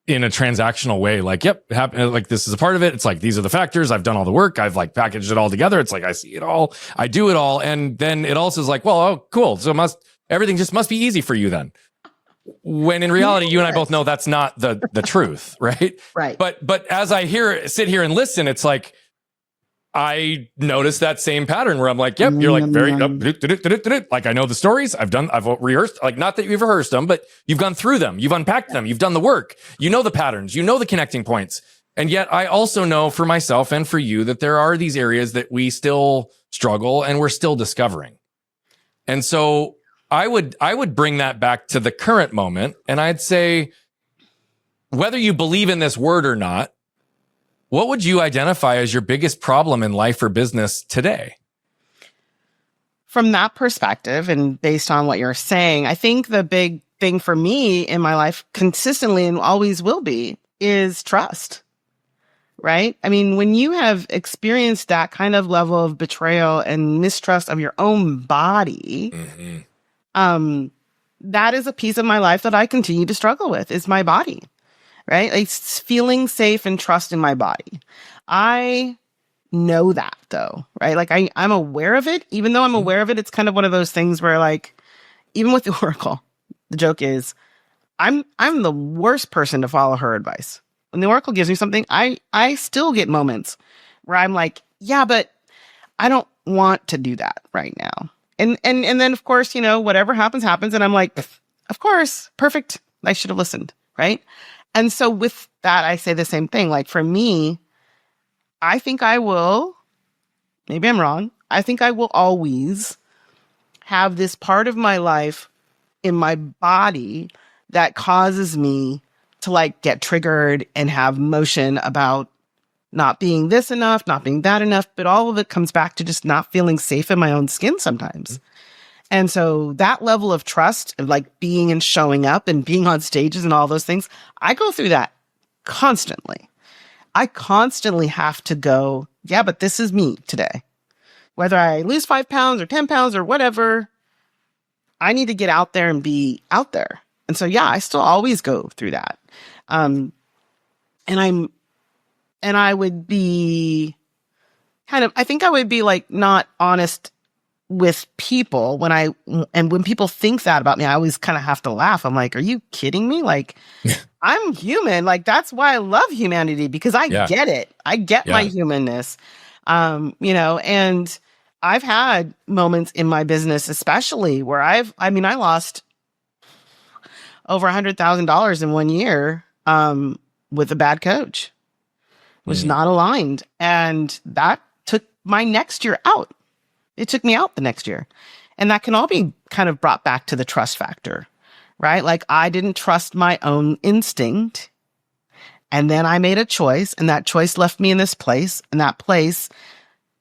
in a transactional way. Like, yep, it happened. Like, this is a part of it. It's like, these are the factors. I've done all the work. I've like packaged it all together. It's like, I see it all. I do it all. And then it also is like, well, oh, cool. So everything just must be easy for you then. When in reality, you and I both know that's not the truth. Right. Right. But as I sit here and listen, it's like, I noticed that same pattern where I'm like, yep, you're like very, like I know the stories I've rehearsed, like not that you've rehearsed them, but you've gone through them. You've unpacked them. You've done the work. You know the patterns, you know the connecting points. And yet I also know for myself and for you that there are these areas that we still struggle and we're still discovering. And so I would bring that back to the current moment. And I'd say, whether you believe in this word or not, what would you identify as your biggest problem in life or business today? From that perspective, and based on what you're saying, I think the big thing for me in my life consistently and always will be is trust, right? I mean, when you have experienced that kind of level of betrayal and mistrust of your own body, that is a piece of my life that I continue to struggle with, is my body, right? Like feeling safe and trust in my body. I know that though, right? Like I'm aware of it. Even though I'm aware of it, it's kind of one of those things where like, even with the Oracle, the joke is I'm the worst person to follow her advice. When the Oracle gives me something, I still get moments where I'm like, yeah, but I don't want to do that right now. And then of course, you know, whatever happens. And I'm like, of course, perfect. I should have listened. Right. And so with that, I say the same thing. Like for me, I think I will, maybe I'm wrong. I think I will always have this part of my life in my body that causes me to like get triggered and have motion about not being this enough, not being that enough, but all of it comes back to just not feeling safe in my own skin sometimes. And so that level of trust of like being and showing up and being on stages and all those things, I go through that constantly. I constantly have to go, yeah, but this is me today. Whether I lose 5 pounds or 10 pounds or whatever, I need to get out there and be out there. And so, yeah, I still always go through that. And I would be I think I would be like not honest with people when people think that about me, I always kind of have to laugh. I'm like, are you kidding me? Like, I'm human. Like, that's why I love humanity, because I get it. I get my humanness. You know, and I've had moments in my business, especially where I lost over $100,000 in 1 year, with a bad coach, was not aligned. And that took my next year out. It took me out the next year. And that can all be kind of brought back to the trust factor, right? Like I didn't trust my own instinct. And then I made a choice, and that choice left me in this place, and that place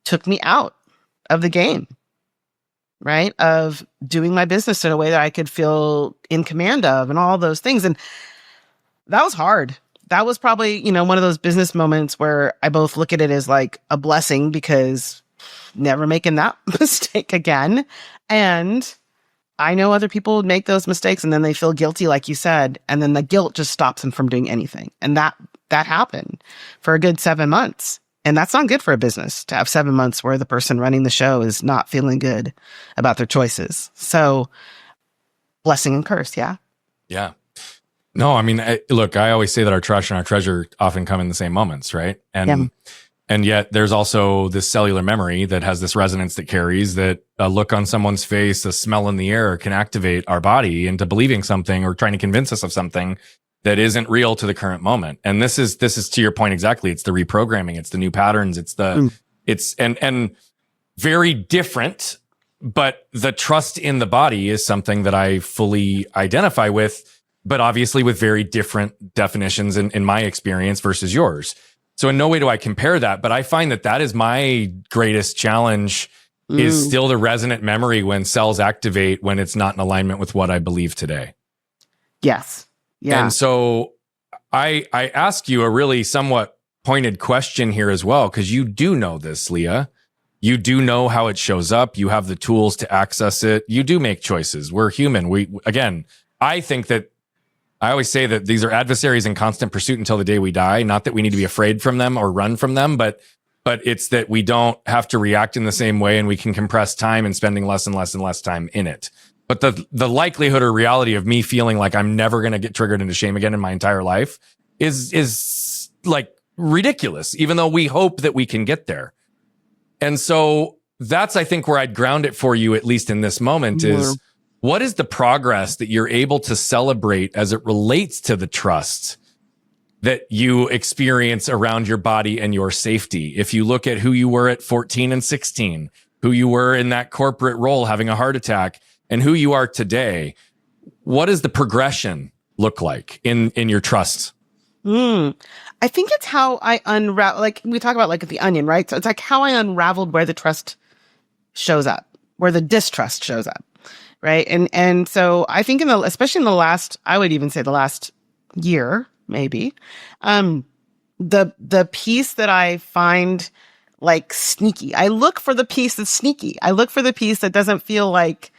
took me out of the game, right? Of doing my business in a way that I could feel in command of and all those things. And that was hard. That was probably, you know, one of those business moments where I both look at it as like a blessing, because never making that mistake again. And I know other people make those mistakes and then they feel guilty, like you said, and then the guilt just stops them from doing anything. And that happened for a good 7 months. And that's not good for a business, to have 7 months where the person running the show is not feeling good about their choices. So blessing and curse. Yeah. Yeah. No, I mean, look, I always say that our trash and our treasure often come in the same moments, right? And yet there's also this cellular memory that has this resonance that carries, that a look on someone's face, a smell in the air can activate our body into believing something or trying to convince us of something that isn't real to the current moment. And this is to your point exactly. It's the reprogramming. It's the new patterns. It's and very different, but the trust in the body is something that I fully identify with, but obviously with very different definitions in my experience versus yours. So in no way do I compare that, but I find that is my greatest challenge is still the resonant memory when cells activate when it's not in alignment with what I believe today. Yes. Yeah. And so I ask you a really somewhat pointed question here as well, because you do know this, Lia. You do know how it shows up. You have the tools to access it. You do make choices. We're human. I think that I always say that these are adversaries in constant pursuit until the day we die. Not that we need to be afraid from them or run from them, but it's that we don't have to react in the same way, and we can compress time and spending less and less and less time in it. But the likelihood or reality of me feeling like I'm never going to get triggered into shame again in my entire life is like ridiculous, even though we hope that we can get there. And so that's, I think, where I'd ground it for you, at least in this moment, is what is the progress that you're able to celebrate as it relates to the trust that you experience around your body and your safety? If you look at who you were at 14 and 16, who you were in that corporate role having a heart attack, and who you are today, what does the progression look like in your trust? I think it's how I unravel, like we talk about like the onion, right? So it's like how I unraveled where the trust shows up, where the distrust shows up. Right. And so I think especially in the last, I would even say the last year, maybe, the piece that I find like sneaky. I look for the piece that's sneaky. I look for the piece that doesn't feel like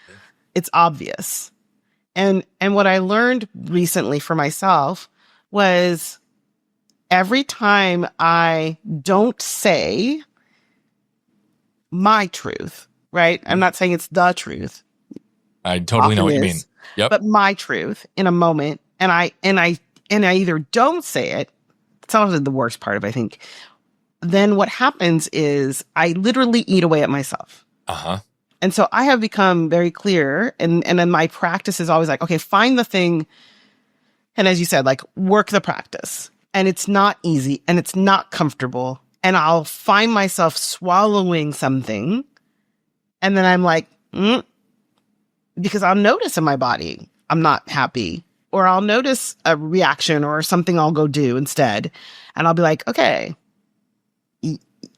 it's obvious. And what I learned recently for myself was every time I don't say my truth, right? I'm not saying it's the truth. I totally know what you mean. Yep. But my truth in a moment, and I either don't say it. It's often the worst part of it, I think. Then what happens is I literally eat away at myself. Uh-huh. And so I have become very clear, and then my practice is always like, okay, find the thing. And as you said, like work the practice. And it's not easy and it's not comfortable. And I'll find myself swallowing something. And then I'm like, because I'll notice in my body, I'm not happy. Or I'll notice a reaction or something I'll go do instead. And I'll be like, okay,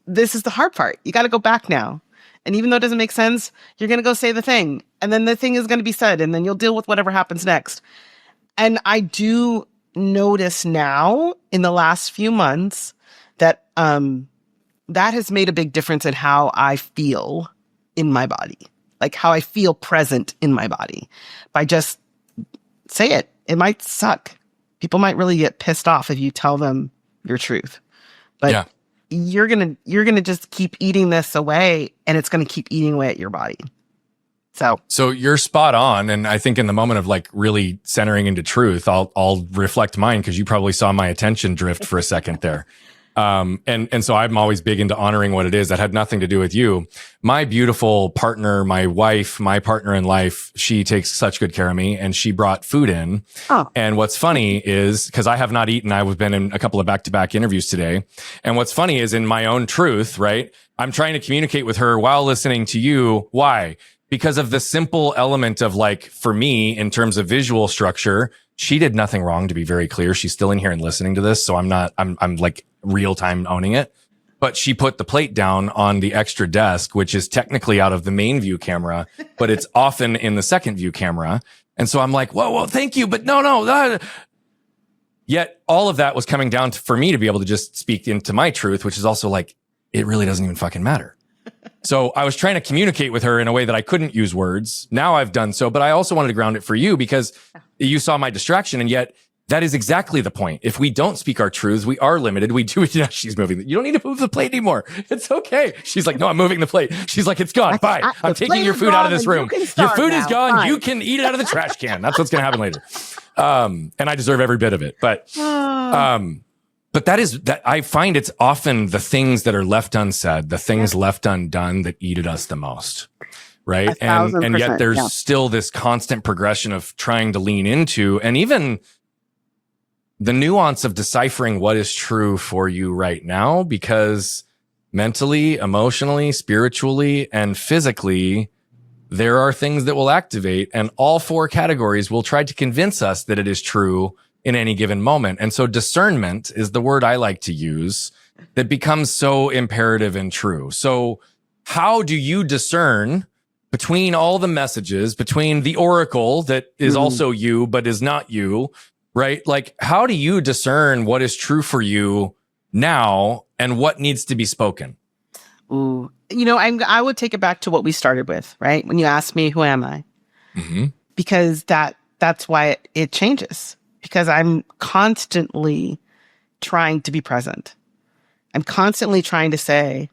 this is the hard part. You got to go back now. And even though it doesn't make sense, you're going to go say the thing. And then the thing is going to be said. And then you'll deal with whatever happens next. And I do notice now in the last few months that that has made a big difference in how I feel in my body. Like how I feel present in my body. By just say it. It might suck. People might really get pissed off if you tell them your truth. But yeah. You're gonna just keep eating this away, and it's gonna keep eating away at your body. So you're spot on, and I think in the moment of like really centering into truth, I'll reflect mine because you probably saw my attention drift for a second there. And so I'm always big into honoring what it is. That had nothing to do with you. My beautiful partner, my wife, my partner in life, she takes such good care of me, and she brought food in. Oh. And what's funny is, because I have not eaten, I've been in a couple of back-to-back interviews today. And what's funny is in my own truth, right? I'm trying to communicate with her while listening to you. Why? Because of the simple element of like, for me, in terms of visual structure, she did nothing wrong, to be very clear. She's still in here and listening to this. So I'm like real time owning it. But she put the plate down on the extra desk, which is technically out of the main view camera, but it's often in the second view camera. And so I'm like, whoa, thank you. But no. Yet all of that was coming down to, for me to be able to just speak into my truth, which is also like, it really doesn't even fucking matter. So I was trying to communicate with her in a way that I couldn't use words. Now I've done so, but I also wanted to ground it for you because you saw my distraction. And yet that is exactly the point. If we don't speak our truths, we are limited. We do it. Yeah, she's moving. You don't need to move the plate anymore. It's okay. She's like, no, I'm moving the plate. She's like, it's gone. Bye. I'm taking your food out of this room. Your food is gone. Fine. You can eat it out of the trash can. That's what's going to happen later. And I deserve every bit of it. But that I find it's often the things that are left unsaid, the things left undone that eat at us the most. Right. And yet there's still this constant progression of trying to lean into, and even the nuance of deciphering what is true for you right now, because mentally, emotionally, spiritually, and physically, there are things that will activate, and all four categories will try to convince us that it is true in any given moment. And so discernment is the word I like to use that becomes so imperative and true. So how do you discern between all the messages, between the oracle that is also you, but is not you, right? Like, how do you discern what is true for you now and what needs to be spoken? Ooh, I would take it back to what we started with, right? When you asked me, who am I? Because that's why it changes. Because I'm constantly trying to be present. I'm constantly trying to say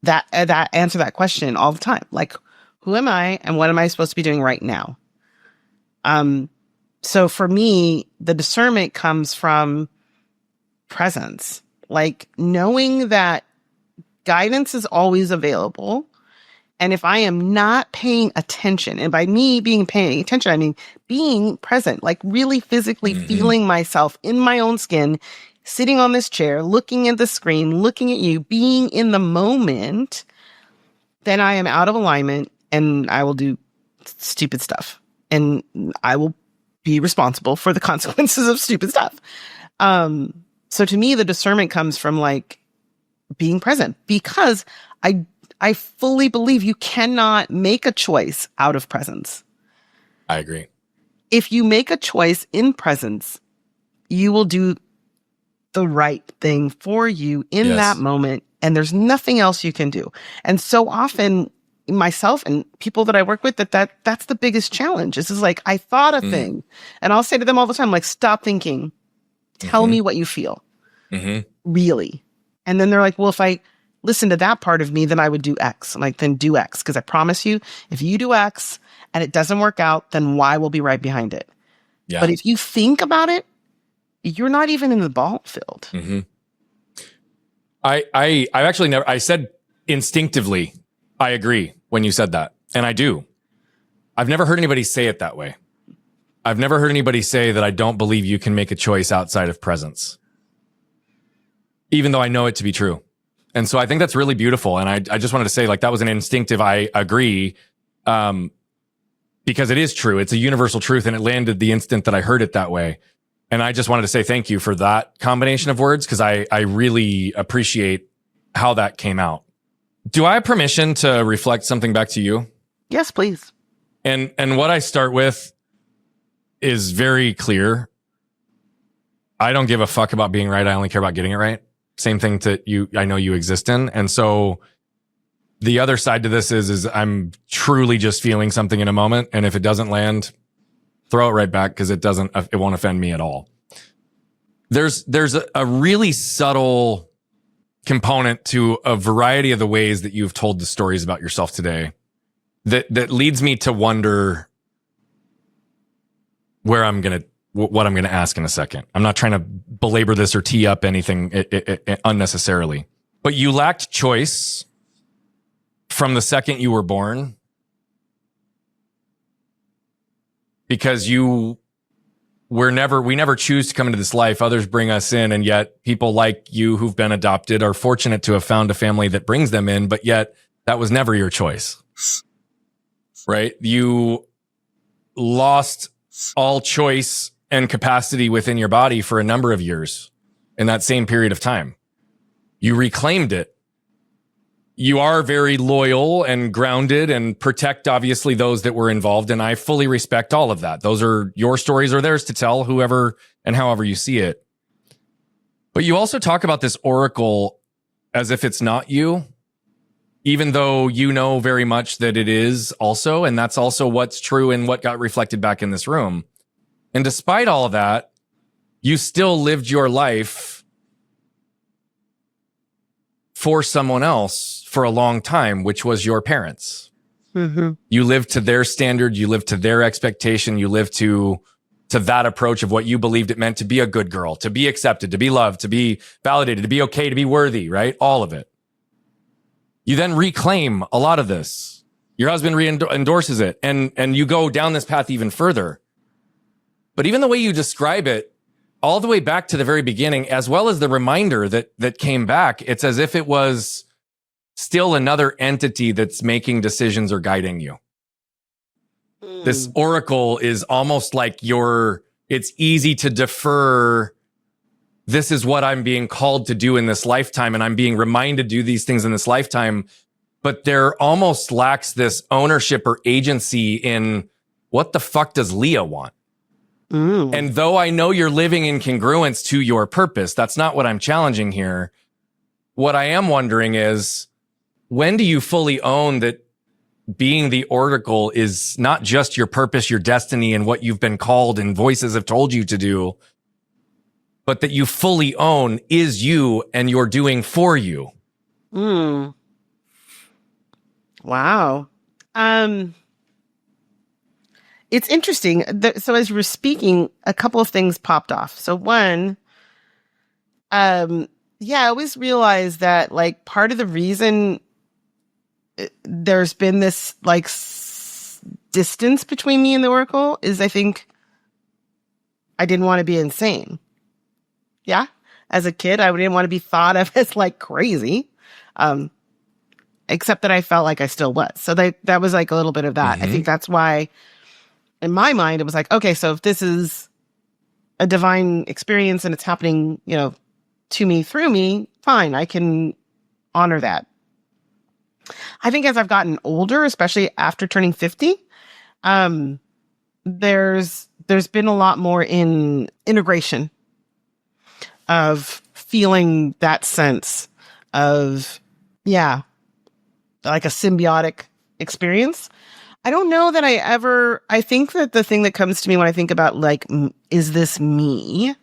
that answer that question all the time. Like, who am I and what am I supposed to be doing right now? So for me, the discernment comes from presence, like knowing that guidance is always available. And if I am not paying attention, and by me paying attention, I mean being present, like really physically feeling myself in my own skin, sitting on this chair, looking at the screen, looking at you, being in the moment, then I am out of alignment and I will do stupid stuff. And I will be responsible for the consequences of stupid stuff. So to me, the discernment comes from like being present, because I fully believe you cannot make a choice out of presence. I agree. If you make a choice in presence, you will do the right thing for you in Yes. that moment. And there's nothing else you can do. And so often myself and people that I work with, that's the biggest challenge. This is like, I thought a thing, and I'll say to them all the time, like, stop thinking, tell me what you feel. Really. And then they're like, well, if I listen to that part of me, then I would do X. I'm like, then do X. Because I promise you, if you do X and it doesn't work out, then Y will be right behind it. Yeah. But if you think about it, you're not even in the ball field. I actually never, I said instinctively, I agree when you said that. And I do. I've never heard anybody say it that way. I've never heard anybody say that I don't believe you can make a choice outside of presence, even though I know it to be true. And so I think that's really beautiful. And I just wanted to say, like, that was an instinctive, I agree, because it is true. It's a universal truth, and it landed the instant that I heard it that way. And I just wanted to say thank you for that combination of words, because I really appreciate how that came out. Do I have permission to reflect something back to you? Yes, please. And what I start with is very clear. I don't give a fuck about being right. I only care about getting it right. Same thing that I know you exist in. And so the other side to this is I'm truly just feeling something in a moment. And if it doesn't land, throw it right back, because it won't offend me at all. There's a really subtle component to a variety of the ways that you've told the stories about yourself today that leads me to wonder what I'm going to ask in a second. I'm not trying to belabor this or tee up anything unnecessarily, but you lacked choice from the second you were born, because we never choose to come into this life. Others bring us in. And yet people like you who've been adopted are fortunate to have found a family that brings them in, but yet that was never your choice, right? You lost all choice and capacity within your body for a number of years in that same period of time. You reclaimed it. You are very loyal and grounded and protect, obviously, those that were involved. And I fully respect all of that. Those are your stories or theirs to tell, whoever and however you see it. But you also talk about this oracle as if it's not you, even though you know very much that it is also. And that's also what's true and what got reflected back in this room. And despite all of that, you still lived your life for someone else for a long time, which was your parents. You lived to their standard. You lived to their expectation. You lived to that approach of what you believed it meant to be a good girl, to be accepted, to be loved, to be validated, to be okay, to be worthy, right? All of it. You then reclaim a lot of this. Your husband endorses it, and you go down this path even further. But even the way you describe it, all the way back to the very beginning, as well as the reminder that came back, it's as if it was still another entity that's making decisions or guiding you. This oracle is almost like it's easy to defer. This is what I'm being called to do in this lifetime, and I'm being reminded to do these things in this lifetime. But there almost lacks this ownership or agency in what the fuck does Lia want? And though I know you're living in congruence to your purpose, that's not what I'm challenging here. What I am wondering is, when do you fully own that being the oracle is not just your purpose, your destiny, and what you've been called and voices have told you to do, but that you fully own is you and you're doing for you? Wow. It's interesting. So as you were speaking, a couple of things popped off. So one, I always realized that, like, part of the reason there's been this like distance between me and the oracle is, I think I didn't want to be insane. Yeah. As a kid, I didn't want to be thought of as like crazy. Except that I felt like I still was. So that was like a little bit of that. I think that's why in my mind, it was like, okay, so if this is a divine experience and it's happening, to me, through me, fine, I can honor that. I think as I've gotten older, especially after turning 50, there's been a lot more in integration. of feeling that sense of, yeah, like a symbiotic experience. I don't know that I think that the thing that comes to me when I think about like, is this me?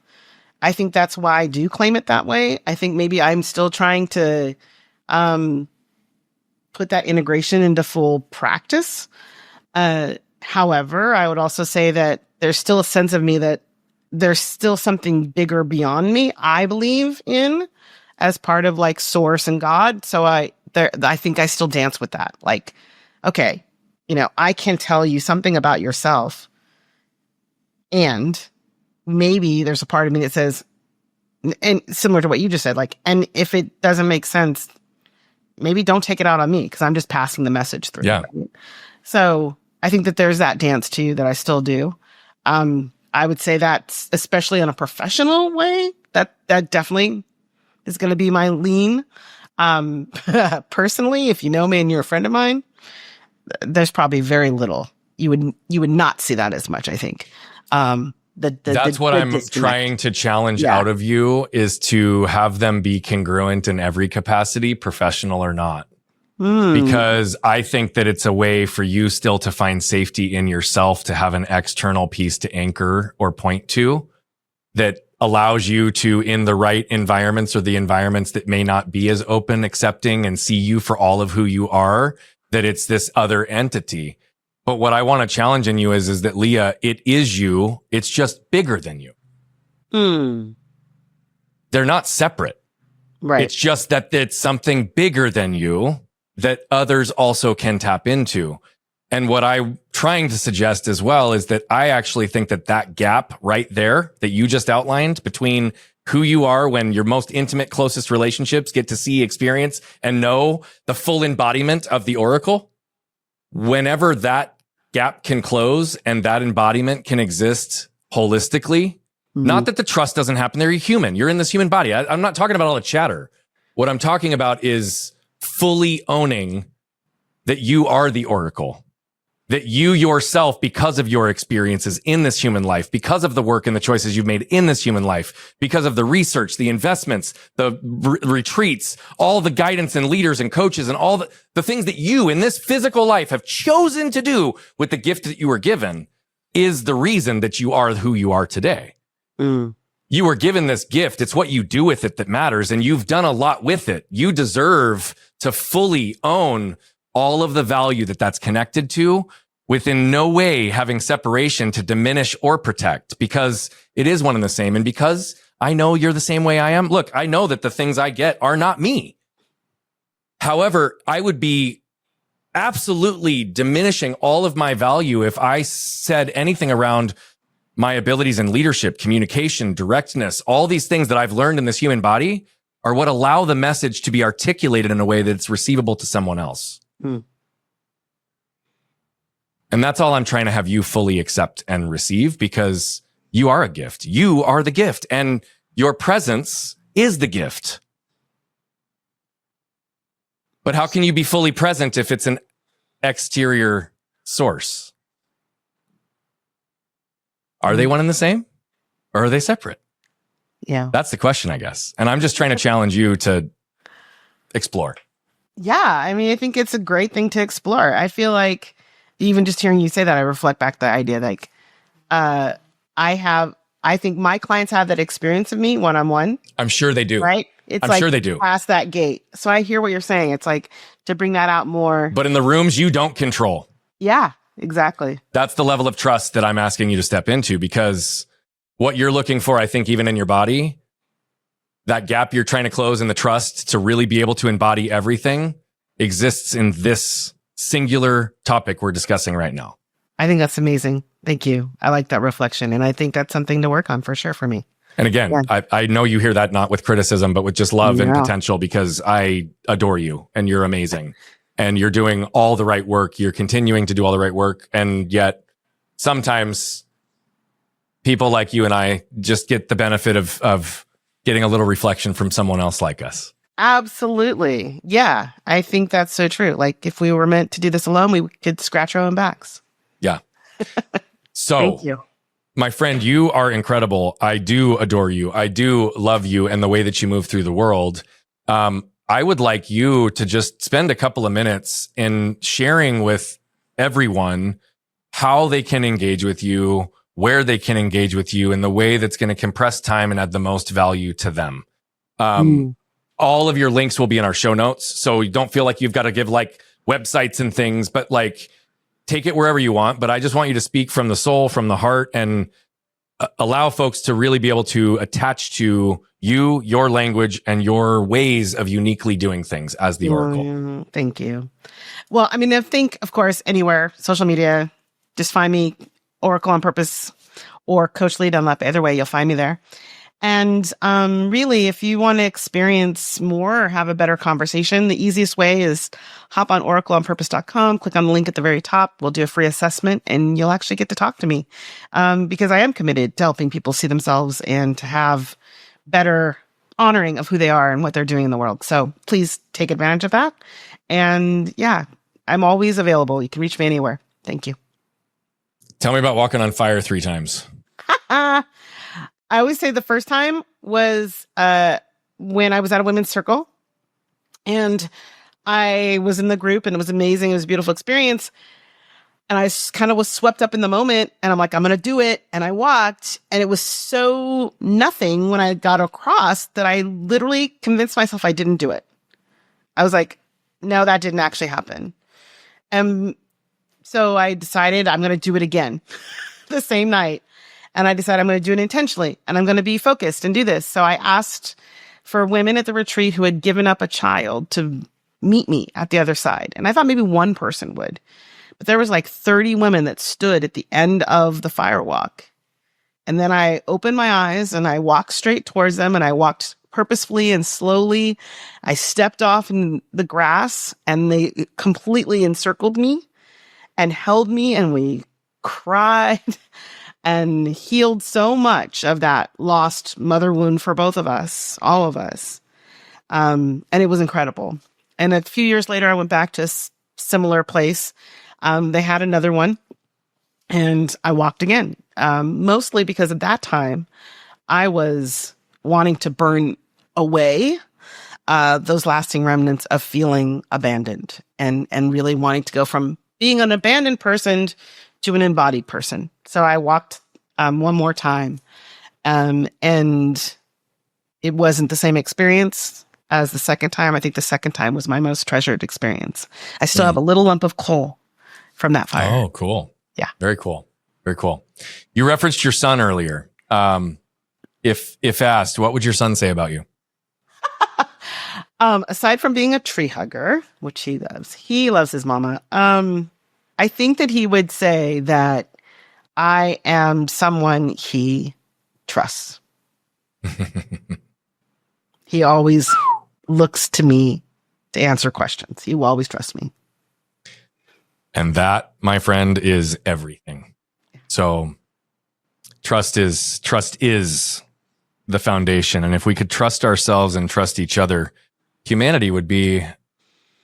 I think that's why I do claim it that way. I think maybe I'm still trying to put that integration into full practice. However, I would also say that there's still a sense of me that there's still something bigger beyond me, I believe in, as part of like source and God. So I think I still dance with that. Like, okay, I can tell you something about yourself, and maybe there's a part of me that says, and similar to what you just said, like, and if it doesn't make sense, maybe don't take it out on me because I'm just passing the message through. Yeah. Right? So I think that there's that dance too that I still do. I would say that especially in a professional way, that definitely is going to be my lean. Personally, if you know me and you're a friend of mine, there's probably very little. You would not see that as much, I think. That's what I'm trying to challenge out of you, is to have them be congruent in every capacity, professional or not. Because I think that it's a way for you still to find safety in yourself, to have an external piece to anchor or point to that allows you to, in the right environments or the environments that may not be as open, accepting, and see you for all of who you are, that it's this other entity. But what I want to challenge in you is that, Lia, it is you. It's just bigger than you. They're not separate. Right. It's just that it's something bigger than you that others also can tap into. And what I'm trying to suggest as well is that I actually think that gap right there that you just outlined between who you are when your most intimate, closest relationships get to see, experience, and know the full embodiment of the oracle, whenever that gap can close and that embodiment can exist holistically, not that the trust doesn't happen. They're human. You're in this human body. I'm not talking about all the chatter. What I'm talking about is fully owning that you are the oracle, that you yourself, because of your experiences in this human life, because of the work and the choices you've made in this human life, because of the research, the investments, the retreats, all the guidance and leaders and coaches and all the things that you in this physical life have chosen to do with the gift that you were given, is the reason that you are who you are today. You were given this gift. It's what you do with it that matters. And you've done a lot with it. You deserve to fully own all of the value that that's connected to, within no way having separation to diminish or protect, because it is one and the same. And because I know you're the same way I am. Look, I know that the things I get are not me. However, I would be absolutely diminishing all of my value if I said anything around my abilities in leadership, communication, directness, all these things that I've learned in this human body are what allow the message to be articulated in a way that's receivable to someone else. And that's all I'm trying to have you fully accept and receive, because you are a gift. You are the gift, and your presence is the gift. But how can you be fully present if it's an exterior source? Are they one and the same, or are they separate? Yeah. That's the question, I guess. And I'm just trying to challenge you to explore. Yeah. I mean, I think it's a great thing to explore. I feel like even just hearing you say that, I reflect back the idea, like, I think my clients have that experience of me one-on-one. I'm sure they do. Right? It's I'm like sure they do. Past that gate. So I hear what you're saying. It's like to bring that out more. But in the rooms you don't control. Yeah, exactly. That's the level of trust that I'm asking you to step into, because what you're looking for, I think, even in your body, that gap you're trying to close in the trust to really be able to embody everything exists in this singular topic we're discussing right now. I think that's amazing. Thank you. I like that reflection. And I think that's something to work on for sure for me. And again, yeah. I know you hear that not with criticism, but with just love and potential, because I adore you and you're amazing and you're doing all the right work. You're continuing to do all the right work. And yet sometimes people like you and I just get the benefit of getting a little reflection from someone else like us. Absolutely. Yeah. I think that's so true. Like if we were meant to do this alone, we could scratch our own backs. Yeah. So thank you. My friend, you are incredible. I do adore you. I do love you and the way that you move through the world. I would like you to just spend a couple of minutes in sharing with everyone how they can engage with you, where they can engage with you in the way that's going to compress time and add the most value to them. All of your links will be in our show notes. So you don't feel like you've got to give like websites and things, but like take it wherever you want. But I just want you to speak from the soul, from the heart, and allow folks to really be able to attach to you, your language, and your ways of uniquely doing things as the Oracle. Thank you. Well, I mean, I think, of course, anywhere, social media, just find me, Oracle on Purpose or Coach Lia Dunlap. Either way, you'll find me there. And really, if you want to experience more or have a better conversation, the easiest way is hop on oracleonpurpose.com, click on the link at the very top. We'll do a free assessment and you'll actually get to talk to me because I am committed to helping people see themselves and to have better honoring of who they are and what they're doing in the world. So please take advantage of that. And yeah, I'm always available. You can reach me anywhere. Thank you. Tell me about walking on fire 3 times. I always say the first time was when I was at a women's circle and I was in the group and it was amazing. It was a beautiful experience. And I kind of was swept up in the moment and I'm like, I'm going to do it. And I walked and it was so nothing when I got across that I literally convinced myself I didn't do it. I was like, no, that didn't actually happen. And so I decided I'm going to do it again the same night. And I decided I'm going to do it intentionally and I'm going to be focused and do this. So I asked for women at the retreat who had given up a child to meet me at the other side. And I thought maybe one person would, but there was like 30 women that stood at the end of the fire walk. And then I opened my eyes and I walked straight towards them and I walked purposefully and slowly. I stepped off in the grass and they completely encircled me and held me and we cried and healed so much of that lost mother wound for both of us, all of us. And it was incredible. And a few years later, I went back to a similar place. They had another one and I walked again, mostly because at that time I was wanting to burn away those lasting remnants of feeling abandoned and really wanting to go from being an abandoned person to an embodied person. So I walked one more time and it wasn't the same experience as the second time. I think the second time was my most treasured experience. I still have a little lump of coal from that fire. Oh, cool. Yeah. Very cool. Very cool. You referenced your son earlier. If asked, what would your son say about you? Aside from being a tree hugger, which he loves his mama. I think that he would say that I am someone he trusts. He always looks to me to answer questions. He will always trust me. And that, my friend, is everything. So trust is the foundation. And if we could trust ourselves and trust each other, humanity would be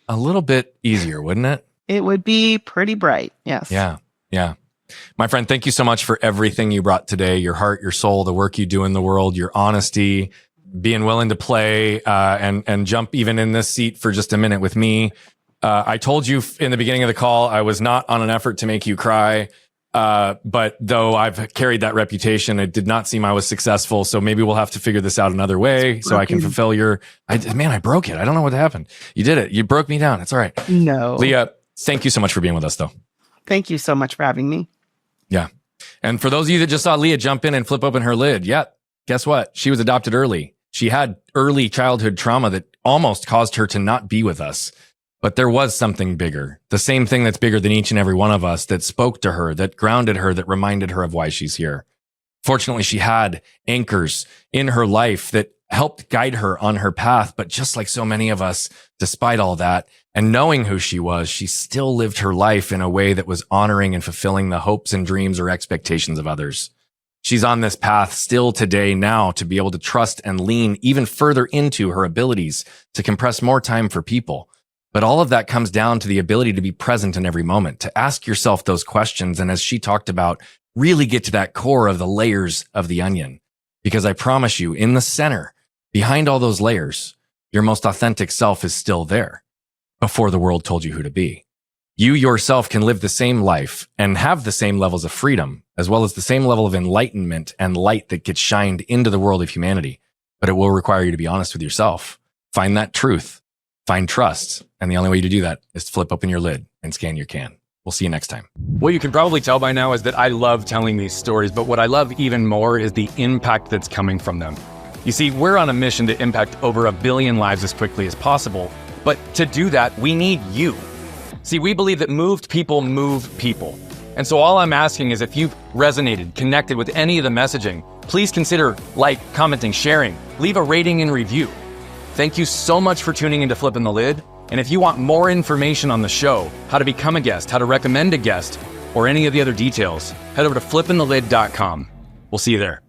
a little bit easier, wouldn't it? It would be pretty bright. Yes. Yeah. Yeah. My friend, thank you so much for everything you brought today, your heart, your soul, the work you do in the world, your honesty, being willing to play, and jump even in this seat for just a minute with me. I told you in the beginning of the call, I was not on an effort to make you cry. But though I've carried that reputation, it did not seem I was successful. So maybe we'll have to figure this out another way so I can fulfill I broke it. I don't know what happened. You did it. You broke me down. It's all right. No. Lia, thank you so much for being with us though. Thank you so much for having me. Yeah. And for those of you that just saw Lia jump in and flip open her lid, yeah, guess what? She was adopted early. She had early childhood trauma that almost caused her to not be with us. But there was something bigger, the same thing that's bigger than each and every one of us, that spoke to her, that grounded her, that reminded her of why she's here. Fortunately, she had anchors in her life that helped guide her on her path. But just like so many of us, despite all that, and knowing who she was, she still lived her life in a way that was honoring and fulfilling the hopes and dreams or expectations of others. She's on this path still today now to be able to trust and lean even further into her abilities to compress more time for people. But all of that comes down to the ability to be present in every moment, to ask yourself those questions. And as she talked about, really get to that core of the layers of the onion. Because I promise you, in the center, behind all those layers, your most authentic self is still there before the world told you who to be. You yourself can live the same life and have the same levels of freedom, as well as the same level of enlightenment and light that gets shined into the world of humanity. But it will require you to be honest with yourself. Find that truth, find trust. And the only way to do that is to flip open your lid and scan your can. We'll see you next time. What you can probably tell by now is that I love telling these stories, but what I love even more is the impact that's coming from them. You see, we're on a mission to impact over 1 billion lives as quickly as possible. But to do that, we need you. See, we believe that moved people move people. And so all I'm asking is if you've resonated, connected with any of the messaging, please consider commenting, sharing, leave a rating and review. Thank you so much for tuning into Flipping the Lid. And if you want more information on the show, how to become a guest, how to recommend a guest, or any of the other details, head over to flippingthelid.com. We'll see you there.